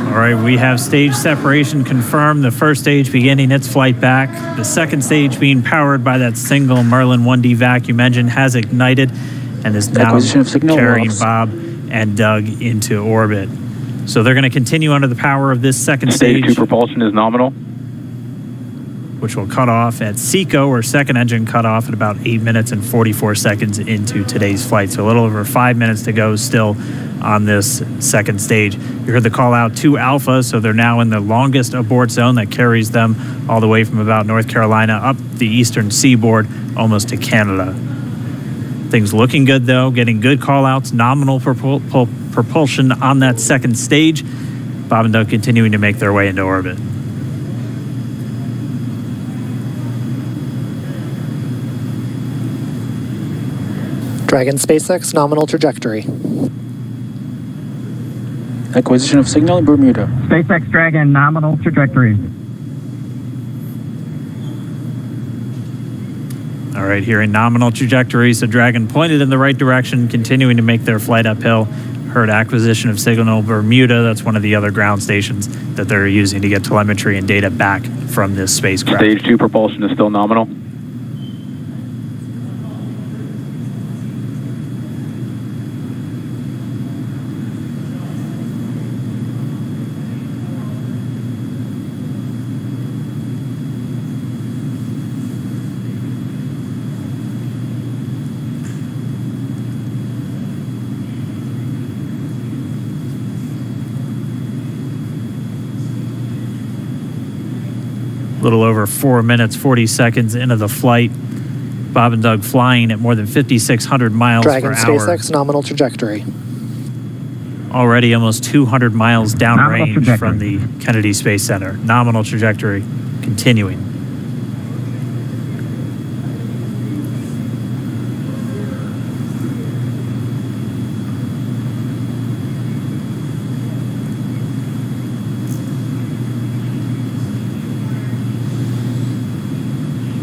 All right, we have stage separation confirmed. The first stage beginning its flight back. The second stage being powered by that single Merlin 1D vacuum engine has ignited and is now carrying Bob and Doug into orbit. So they're going to continue under the power of this second stage. Stage 2 propulsion is nominal. Which will cut off at SECO, or second engine cut off at about 8 minutes and 44 seconds into today's flight. So a little over 5 minutes to go still on this second stage. You heard the call out 2 Alpha, so they're now in the longest abort zone that carries them all the way from about North Carolina up the eastern seaboard, almost to Canada. Things looking good though, getting good call outs, nominal propulsion on that second stage. Bob and Doug continuing to make their way into orbit. Dragon SpaceX nominal trajectory. Acquisition of signal in Bermuda. SpaceX Dragon nominal trajectory. All right, here in nominal trajectory, so Dragon pointed in the right direction, continuing to make their flight uphill. Heard acquisition of signal Bermuda. That's one of the other ground stations that they're using to get telemetry and data back from this spacecraft. Stage 2 propulsion is still nominal. A little over 4 minutes, 40 seconds into the flight. Bob and Doug flying at more than 5,600 miles Dragon per hour. SpaceX nominal trajectory. Already almost 200 miles downrange from the Kennedy Space Center. Nominal trajectory continuing.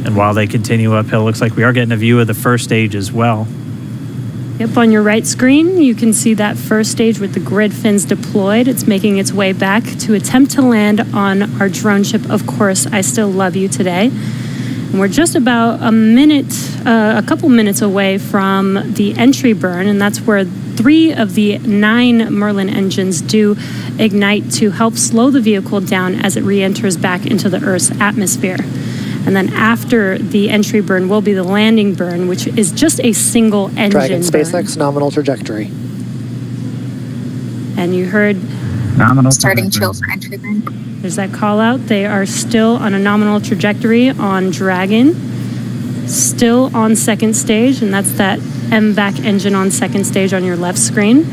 And while they continue uphill, looks like we are getting a view of the first stage as well. Yep, on your right screen, you can see that first stage with the grid fins deployed. It's making its way back to attempt to land on our drone ship, Of Course, I Still Love You Today. And we're just about a couple minutes away from the entry burn, and that's where 3 of the 9 Merlin engines do ignite to help slow the vehicle down as it re-enters back into the Earth's atmosphere. And then after the entry burn will be the landing burn, which is just a single engine Dragon burn. SpaceX nominal trajectory. And you heard nominal starting chill for entry burn. There's that call out. They are still on a nominal trajectory on Dragon, still on second stage, and that's that MVAC engine on second stage on your left screen.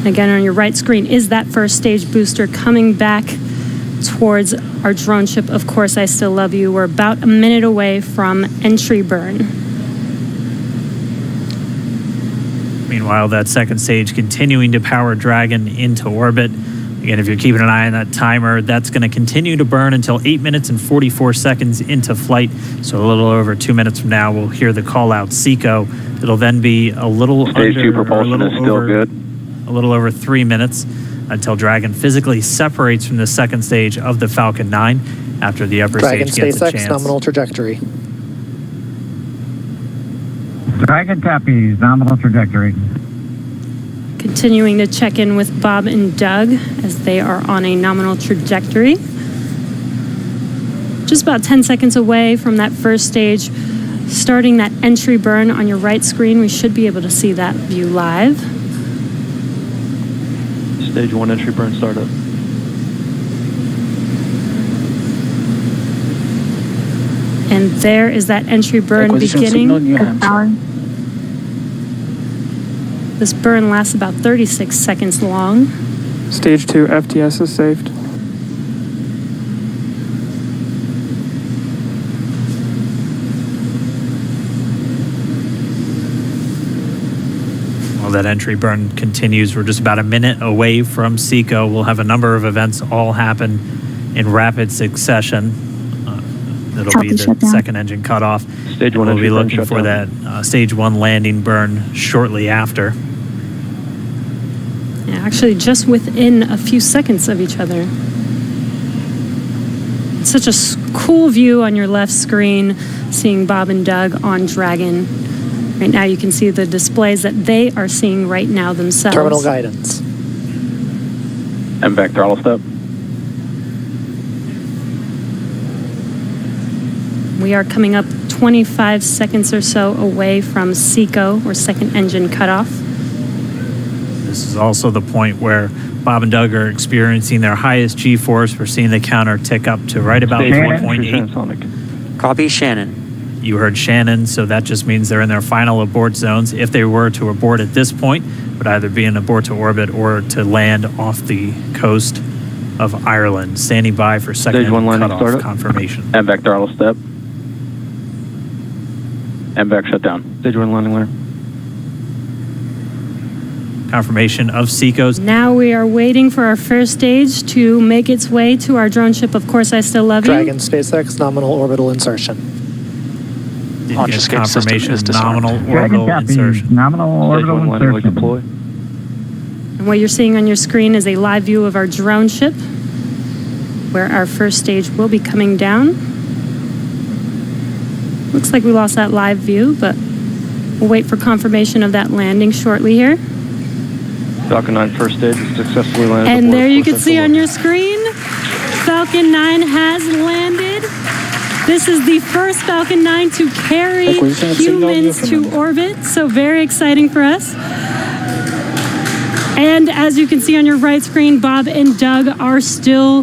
Again, on your right screen is that first stage booster coming back towards our drone ship, Of Course, I Still Love You. We're about a minute away from entry burn. Meanwhile, that second stage continuing to power Dragon into orbit. Again, if you're keeping an eye on that timer, that's going to continue to burn until 8 minutes and 44 seconds into flight. So a little over 2 minutes from now, we'll hear the call out SECO. It'll then be a little Stage 2 propulsion is still good. A little over 3 minutes until Dragon physically separates from the second stage of the Falcon 9 after the upper Dragon stage gets a SpaceX chance. nominal trajectory. Dragon copies, nominal trajectory. Continuing to check in with Bob and Doug as they are on a nominal trajectory. Just about 10 seconds away from that first stage, starting that entry burn on your right screen. We should be able to see that view live. Stage 1 entry burn startup. And there is that entry burn beginning. This burn lasts about 36 seconds long. Stage 2 FTS is saved. While that entry burn continues, we're just about a minute away from SECO. We'll have a number of events all happen in rapid succession. It'll be the second engine cutoff. Stage 1 we'll entry be burn looking for that stage 1 landing burn shortly after. Yeah, actually just within a few seconds of each other. It's such a cool view on your left screen, seeing Bob and Doug on Dragon. Right now you can see the displays that they are seeing right now themselves. Terminal guidance. And back throttle step. We are coming up 25 seconds or so away from SECO, or second engine cutoff. This is also the point where Bob and Doug are experiencing their highest G-force. We're seeing the counter tick up to right about 1.8. Copy, Shannon. You heard Shannon, so that just means they're in their final abort zones. If they were to abort at this point, it would either be an abort to orbit or to land off the coast of Ireland. Standing by for second Stage 1 landing cutoff startup. confirmation. And back throttle step. And back shutdown. Stage 1 landing learn. Confirmation of SECO's. Now we are waiting for our first stage to make its way to our drone ship. Of course, I still love you. Dragon SpaceX nominal orbital insertion. Launch escape confirmation is nominal Dragon orbital copies, insertion. nominal orbital insertion. Deploy. And what you're seeing on your screen is a live view of our drone ship, where our first stage will be coming down. Looks like we lost that live view, but we'll wait for confirmation of that landing shortly here. Falcon 9 first stage is successfully landed. And there you can see on your screen, Falcon 9 has landed. This is the first Falcon 9 to carry humans to orbit, so very exciting for us. And as you can see on your right screen, Bob and Doug are still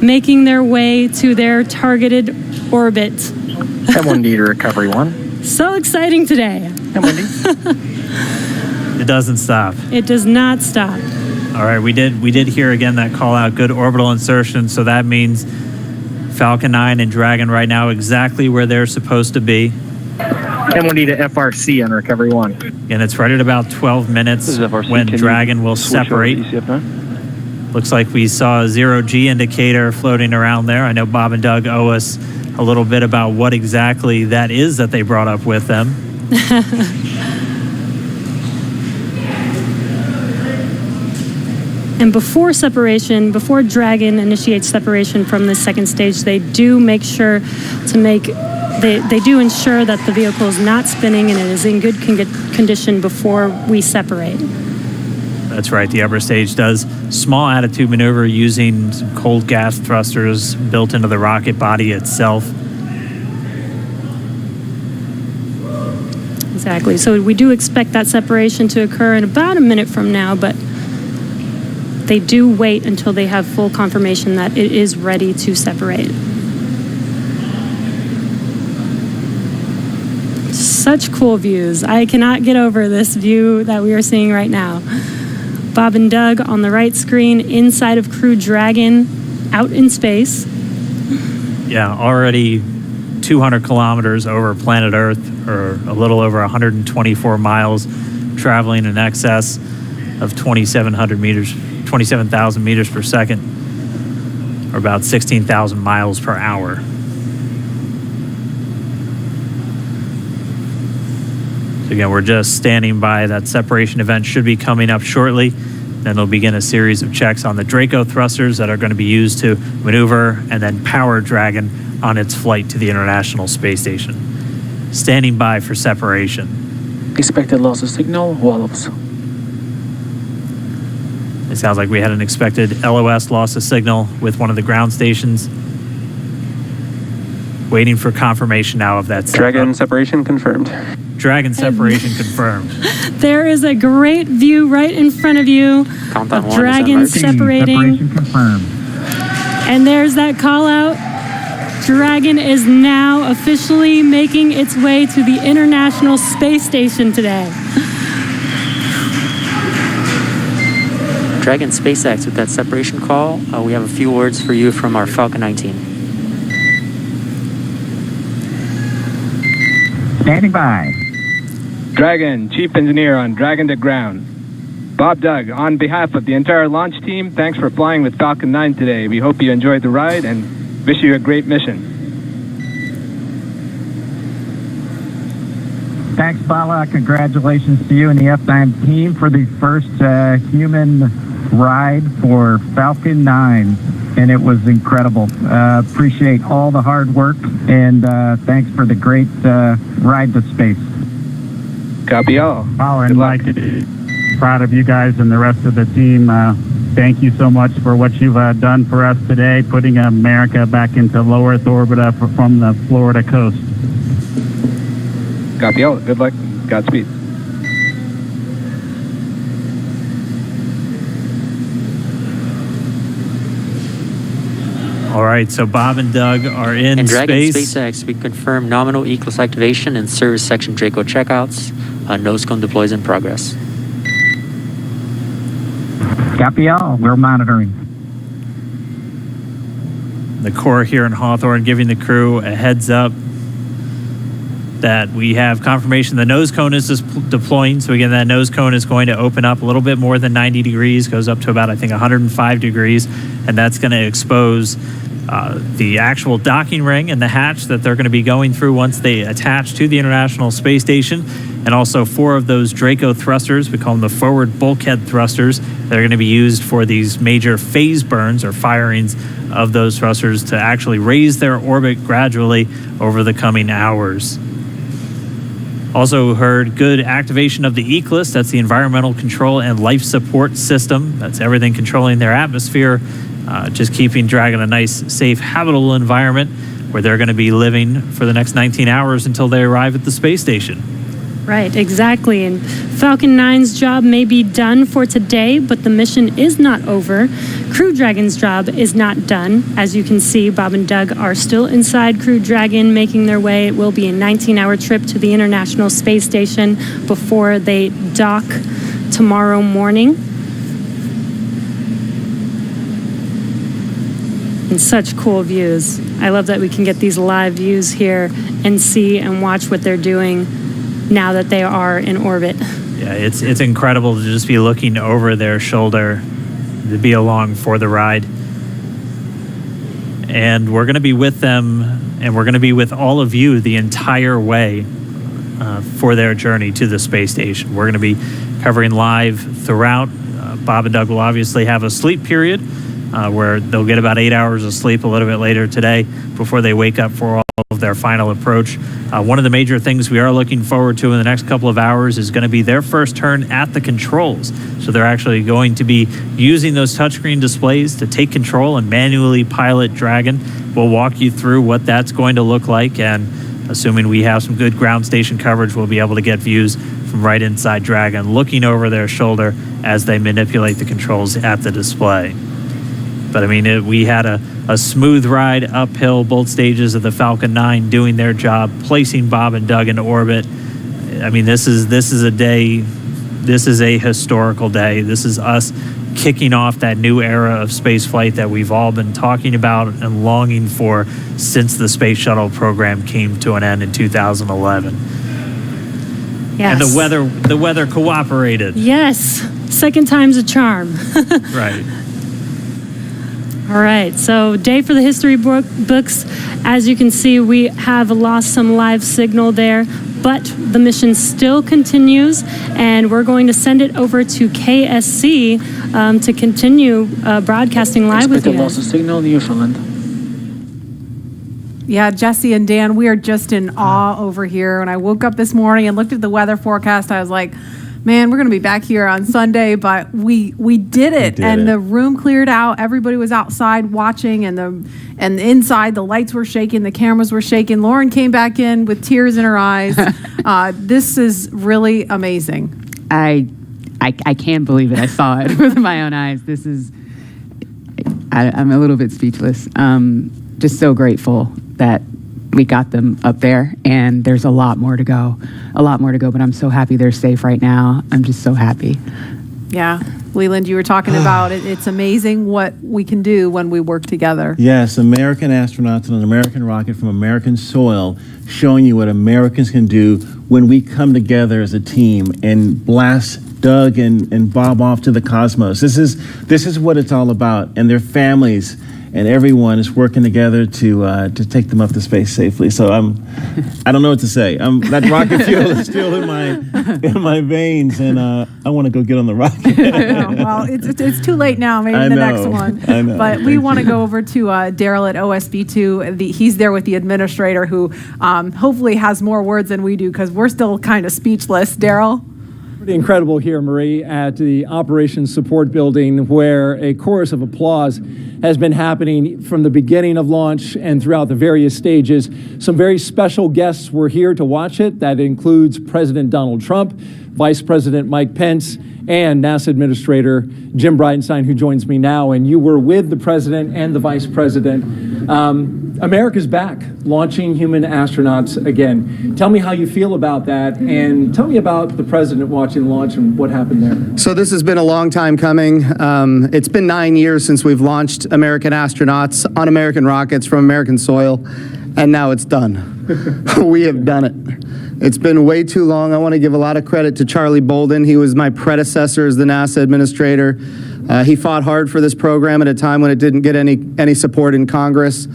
making their way to their targeted orbit. M1D to recovery 1. So exciting today. It doesn't stop. It does not stop. All right, we did hear again that call out, good orbital insertion, so that means Falcon 9 and Dragon right now exactly where they're supposed to be. M1D to FRC on recovery 1. And it's right at about 12 minutes when Dragon will separate. Looks like we saw a 0G indicator floating around there. I know Bob and Doug owe us a little bit about what exactly that is that they brought up with them. And before separation, before Dragon initiates separation from the second stage, they do make sure to they do ensure that the vehicle is not spinning and it is in good condition before we separate. That's right. The upper stage does small attitude maneuver using some cold gas thrusters built into the rocket body itself. Exactly. So we do expect that separation to occur in about a minute from now, but they do wait until they have full confirmation that it is ready to separate. Such cool views. I cannot get over this view that we are seeing right now. Bob and Doug on the right screen, inside of Crew Dragon, out in space. Yeah, already 200 kilometers over planet Earth, or a little over 124 miles. traveling in excess of 27,000 meters per second, or about 16,000 miles per hour. So again, we're just standing by. That separation event should be coming up shortly. Then they'll begin a series of checks on the Draco thrusters that are going to be used to maneuver and then power Dragon on its flight to the International Space Station. Standing by for separation. Expected loss of signal, wallops. It sounds like we had an expected LOS loss of signal with one of the ground stations. Waiting for confirmation now of that. Dragon separation confirmed. Dragon separation confirmed. There is a great view right in front of you of Dragon separating. Separation confirmed. And there's that call out. Dragon is now officially making its way to the International Space Station today. Dragon SpaceX, with that separation call, we have a few words for you from our Falcon 9 team. Standing by. Dragon, Chief Engineer on Dragon to Ground. Bob Doug, on behalf of the entire launch team, thanks for flying with Falcon 9 today. We hope you enjoyed the ride and wish you a great mission. Thanks, Bala. Congratulations to you and the F9 team for the first human ride for Falcon 9. And it was incredible. Appreciate all the hard work, and thanks for the great ride to space. Copy all. Bala and Mike, proud of you guys and the rest of the team. Thank you so much for what you've done for us today, putting America back into low Earth orbit from the Florida coast. Copy all. Good luck. Godspeed. All right, so Bob and Doug are in Dragon space. SpaceX, we confirm nominal E-Class activation and service section Draco checkouts. Nose cone deploys in progress. Copy all. We're monitoring. The Corps here in Hawthorne giving the crew a heads up that we have confirmation the nose cone is deploying. So again, that nose cone is going to open up a little bit more than 90 degrees, goes up to about, I think, 105 degrees, and that's going to expose the actual docking ring and the hatch that they're going to be going through once they attach to the International Space Station, and also 4 of those Draco thrusters, we call them the forward bulkhead thrusters, that are going to be used for these major phase burns or firings of those thrusters to actually raise their orbit gradually over the coming hours. Also heard good activation of the ECLIS, that's the Environmental Control and Life Support System. That's everything controlling their atmosphere, just keeping Dragon a nice, safe, habitable environment where they're going to be living for the next 19 hours until they arrive at the space station. Right, exactly. And Falcon 9's job may be done for today, but the mission is not over. Crew Dragon's job is not done. As you can see, Bob and Doug are still inside Crew Dragon, making their way. It will be a 19-hour trip to the International Space Station before they dock tomorrow morning. And such cool views. I love that we can get these live views here and see and watch what they're doing now that they are in orbit. Yeah, it's incredible to just be looking over their shoulder, to be along for the ride. And we're going to be with them, and we're going to be with all of you the entire way for their journey to the space station. We're going to be covering live throughout. Bob and Doug will obviously have a sleep period where they'll get about 8 hours of sleep a little bit later today before they wake up for all of their final approach. One of the major things we are looking forward to in the next couple of hours is going to be their first turn at the controls. So they're actually going to be using those touchscreen displays to take control and manually pilot Dragon. We'll walk you through what that's going to look like, and assuming we have some good ground station coverage, we'll be able to get views from right inside Dragon, looking over their shoulder as they manipulate the controls at the display. But I mean, we had a smooth ride uphill, both stages of the Falcon 9 doing their job, placing Bob and Doug into orbit. I mean, this is a day, this is a historical day. This is us kicking off that new era of space flight that we've all been talking about and longing for since the Space Shuttle program came to an end in 2011. Yes. And the weather cooperated. Yes. Second time's a charm. Right. All right, so day for the history books. As you can see, we have lost some live signal there, but the mission still continues, and we're going to send it over to KSC to continue broadcasting live with you. Expected loss of signal, Newfoundland. Yeah, Jesse and Dan, we are just in awe over here. When I woke up this morning and looked at the weather forecast, I was like, man, we're going to be back here on Sunday, but we did it. The room cleared out. Everybody was outside watching, and inside the lights were shaking, the cameras were shaking. Lauren came back in with tears in her eyes. This is really amazing. I can't believe it. I saw it with my own eyes. This is, I'm a little bit speechless. Just so grateful that we got them up there, and there's a lot more to go, but I'm so happy they're safe right now. I'm just so happy. Yeah. Leland, you were talking about it. It's amazing what we can do when we work together. Yes, American astronauts on an American rocket from American soil, showing you what Americans can do when we come together as a team and blast Doug and Bob off to the cosmos. This is what it's all about, and their families and everyone is working together to take them up to space safely. So I don't know what to say. That rocket fuel is still in my veins, and I want to go get on the rocket. Well, it's too late now. Maybe the next one. I know. But we want to go over to Daryl at OSB2. He's there with the administrator, who hopefully has more words than we do, because we're still kind of speechless. Daryl? Pretty incredible here, Marie, at the Operations Support Building, where a chorus of applause has been happening from the beginning of launch and throughout the various stages. Some very special guests were here to watch it. That includes President Donald Trump, Vice President Mike Pence, and NASA Administrator Jim Bridenstine, who joins me now. And you were with the President and the Vice President. America's back, launching human astronauts again. Tell me how you feel about that, and tell me about the President watching the launch and what happened there. So this has been a long time coming. It's been 9 years since we've launched American astronauts on American rockets from American soil, and now it's done. We have done it. It's been way too long. I want to give a lot of credit to Charlie Bolden. He was my predecessor as the NASA administrator. He fought hard for this program at a time when it didn't get any support in Congress.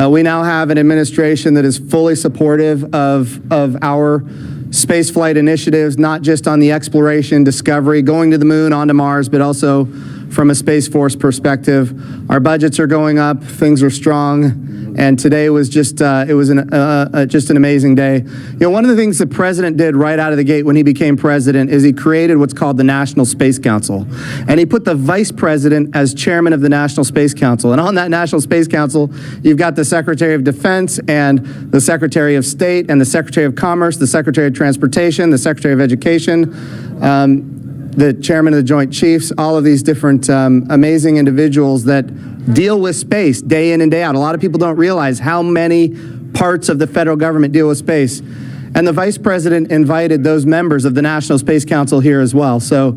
We now have an administration that is fully supportive of our spaceflight initiatives, not just on the exploration, discovery, going to the moon, onto Mars, but also from a Space Force perspective. Our budgets are going up, things are strong, and today was just just an amazing day. You know, one of the things the President did right out of the gate when he became President is he created what's called the National Space Council, and he put the Vice President as chairman of the National Space Council. And on that National Space Council, you've got the Secretary of Defense and the Secretary of State and the Secretary of Commerce, the Secretary of Transportation, the Secretary of Education, the chairman of the Joint Chiefs, all of these different amazing individuals that deal with space day in and day out. A lot of people don't realize how many parts of the federal government deal with space. And the Vice President invited those members of the National Space Council here as well. So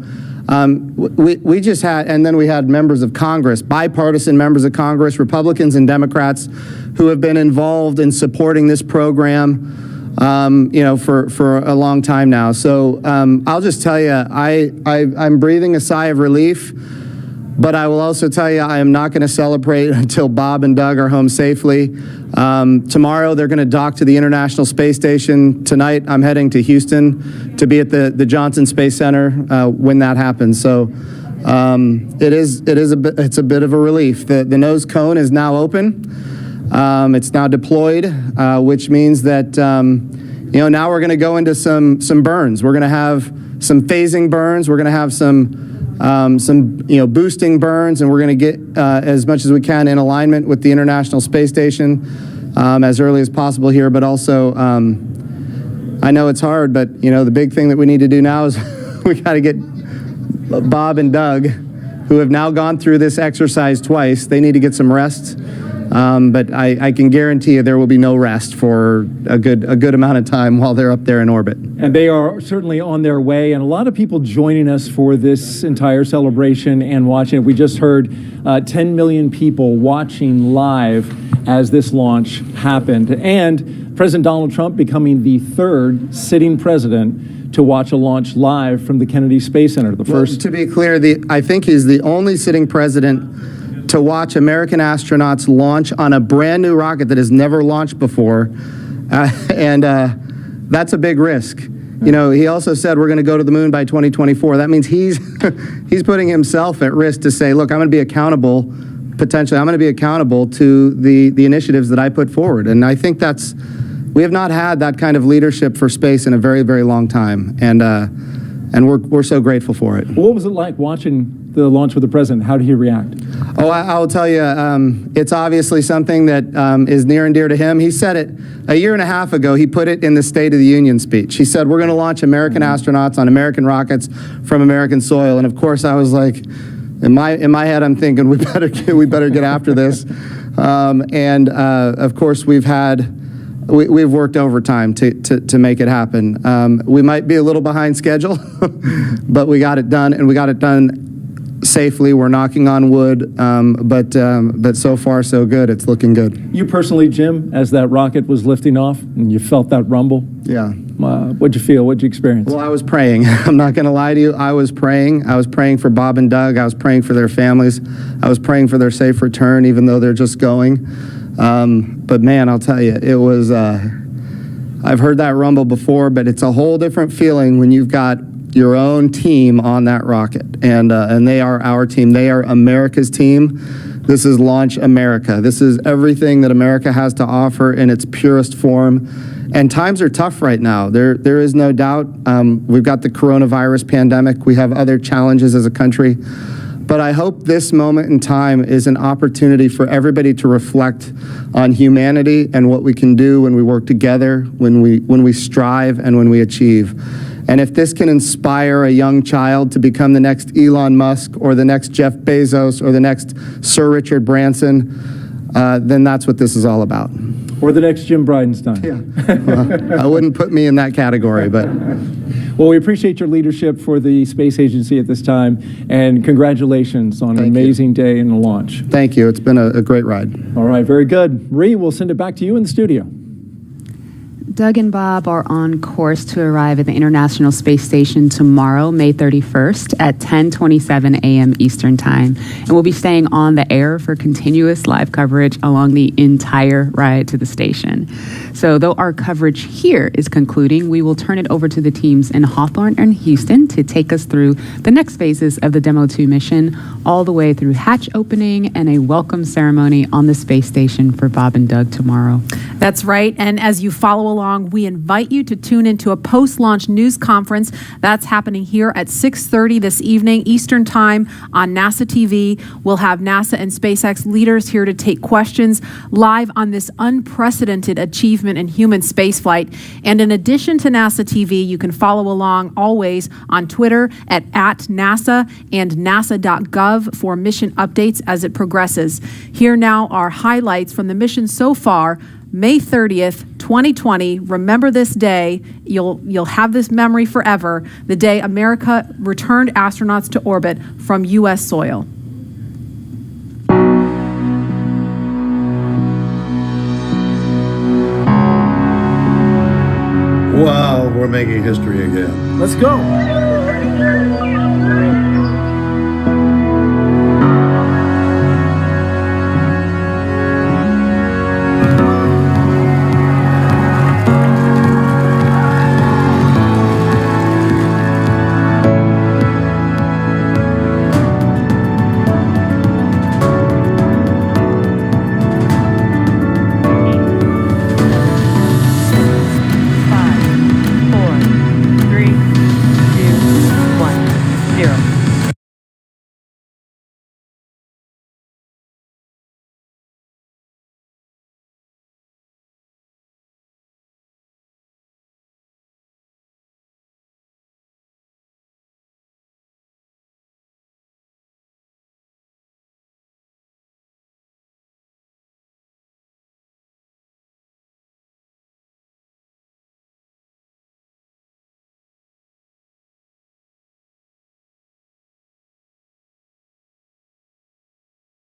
we just had, and then we had members of Congress, bipartisan members of Congress, Republicans and Democrats, who have been involved in supporting this program for a long time now. So I'll just tell you, I'm breathing a sigh of relief, but I will also tell you I am not going to celebrate until Bob and Doug are home safely. Tomorrow they're going to dock to the International Space Station. Tonight I'm heading to Houston to be at the Johnson Space Center when that happens. So it's a bit of a relief. The nose cone is now open. It's now deployed, which means that now we're going to go into some burns. We're going to have some phasing burns. We're going to have some boosting burns, and we're going to get as much as we can in alignment with the International Space Station as early as possible here. But also, I know it's hard, but the big thing that we need to do now is we got to get Bob and Doug, who have now gone through this exercise twice. They need to get some rest. But I can guarantee you there will be no rest for a good amount of time while they're up there in orbit. And they are certainly on their way, and a lot of people joining us for this entire celebration and watching it. We just heard 10 million people watching live as this launch happened, and President Donald Trump becoming the third sitting president to watch a launch live from the Kennedy Space Center. The first. To be clear, I think he's the only sitting president to watch American astronauts launch on a brand new rocket that has never launched before, and that's a big risk. You know, he also said we're going to go to the moon by 2024. That means he's putting himself at risk to say, look, I'm going to be accountable. Potentially, I'm going to be accountable to the initiatives that I put forward, and I think we have not had that kind of leadership for space in a very, very long time, and we're so grateful for it. What was it like watching the launch with the president? How did he react? Oh, I will tell you, it's obviously something that is near and dear to him. He said it a year and a half ago. He put it in the State of the Union speech. He said, we're going to launch American astronauts on American rockets from American soil. And of course, I was like, in my head, I'm thinking we better get after this. Of course, we've worked overtime to make it happen. We might be a little behind schedule, but we got it done, and we got it done safely. We're knocking on wood, but so far so good. It's looking good. You personally, Jim, as that rocket was lifting off and you felt that rumble? Yeah. What'd you feel? What'd you experience? Well, I was praying. I'm not going to lie to you. I was praying. I was praying for Bob and Doug. I was praying for their families. I was praying for their safe return, even though they're just going. But man, I'll tell you, it was, I've heard that rumble before, but it's a whole different feeling when you've got your own team on that rocket, and they are our team. They are America's team. This is Launch America. This is everything that America has to offer in its purest form. And times are tough right now. There is no doubt. We've got the coronavirus pandemic. We have other challenges as a country. But I hope this moment in time is an opportunity for everybody to reflect on humanity and what we can do when we work together, when we strive, and when we achieve. And if this can inspire a young child to become the next Elon Musk or the next Jeff Bezos or the next Sir Richard Branson, then that's what this is all about. Or the next Jim Bridenstine. Yeah. Well, I wouldn't put me in that category, but. Well, we appreciate your leadership for the space agency at this time, and congratulations on an amazing day in the launch. Thank you. It's been a great ride. All right, very good. Ree, we'll send it back to you in the studio. Doug and Bob are on course to arrive at the International Space Station tomorrow, May 31st at 10:27 a.m. Eastern Time. And we'll be staying on the air for continuous live coverage along the entire ride to the station. So though our coverage here is concluding, we will turn it over to the teams in Hawthorne and Houston to take us through the next phases of the Demo 2 mission, all the way through hatch opening and a welcome ceremony on the space station for Bob and Doug tomorrow. That's right. And as you follow along, we invite you to tune into a post-launch news conference that's happening here at 6:30 this evening Eastern Time on NASA TV. We'll have NASA and SpaceX leaders here to take questions live on this unprecedented achievement in human spaceflight. And in addition to NASA TV, you can follow along always on Twitter at @NASA and nasa.gov for mission updates as it progresses. Here now are highlights from the mission so far. May 30th, 2020. Remember this day. You'll have this memory forever. The day America returned astronauts to orbit from U.S. soil. Wow, we're making history again. Let's go.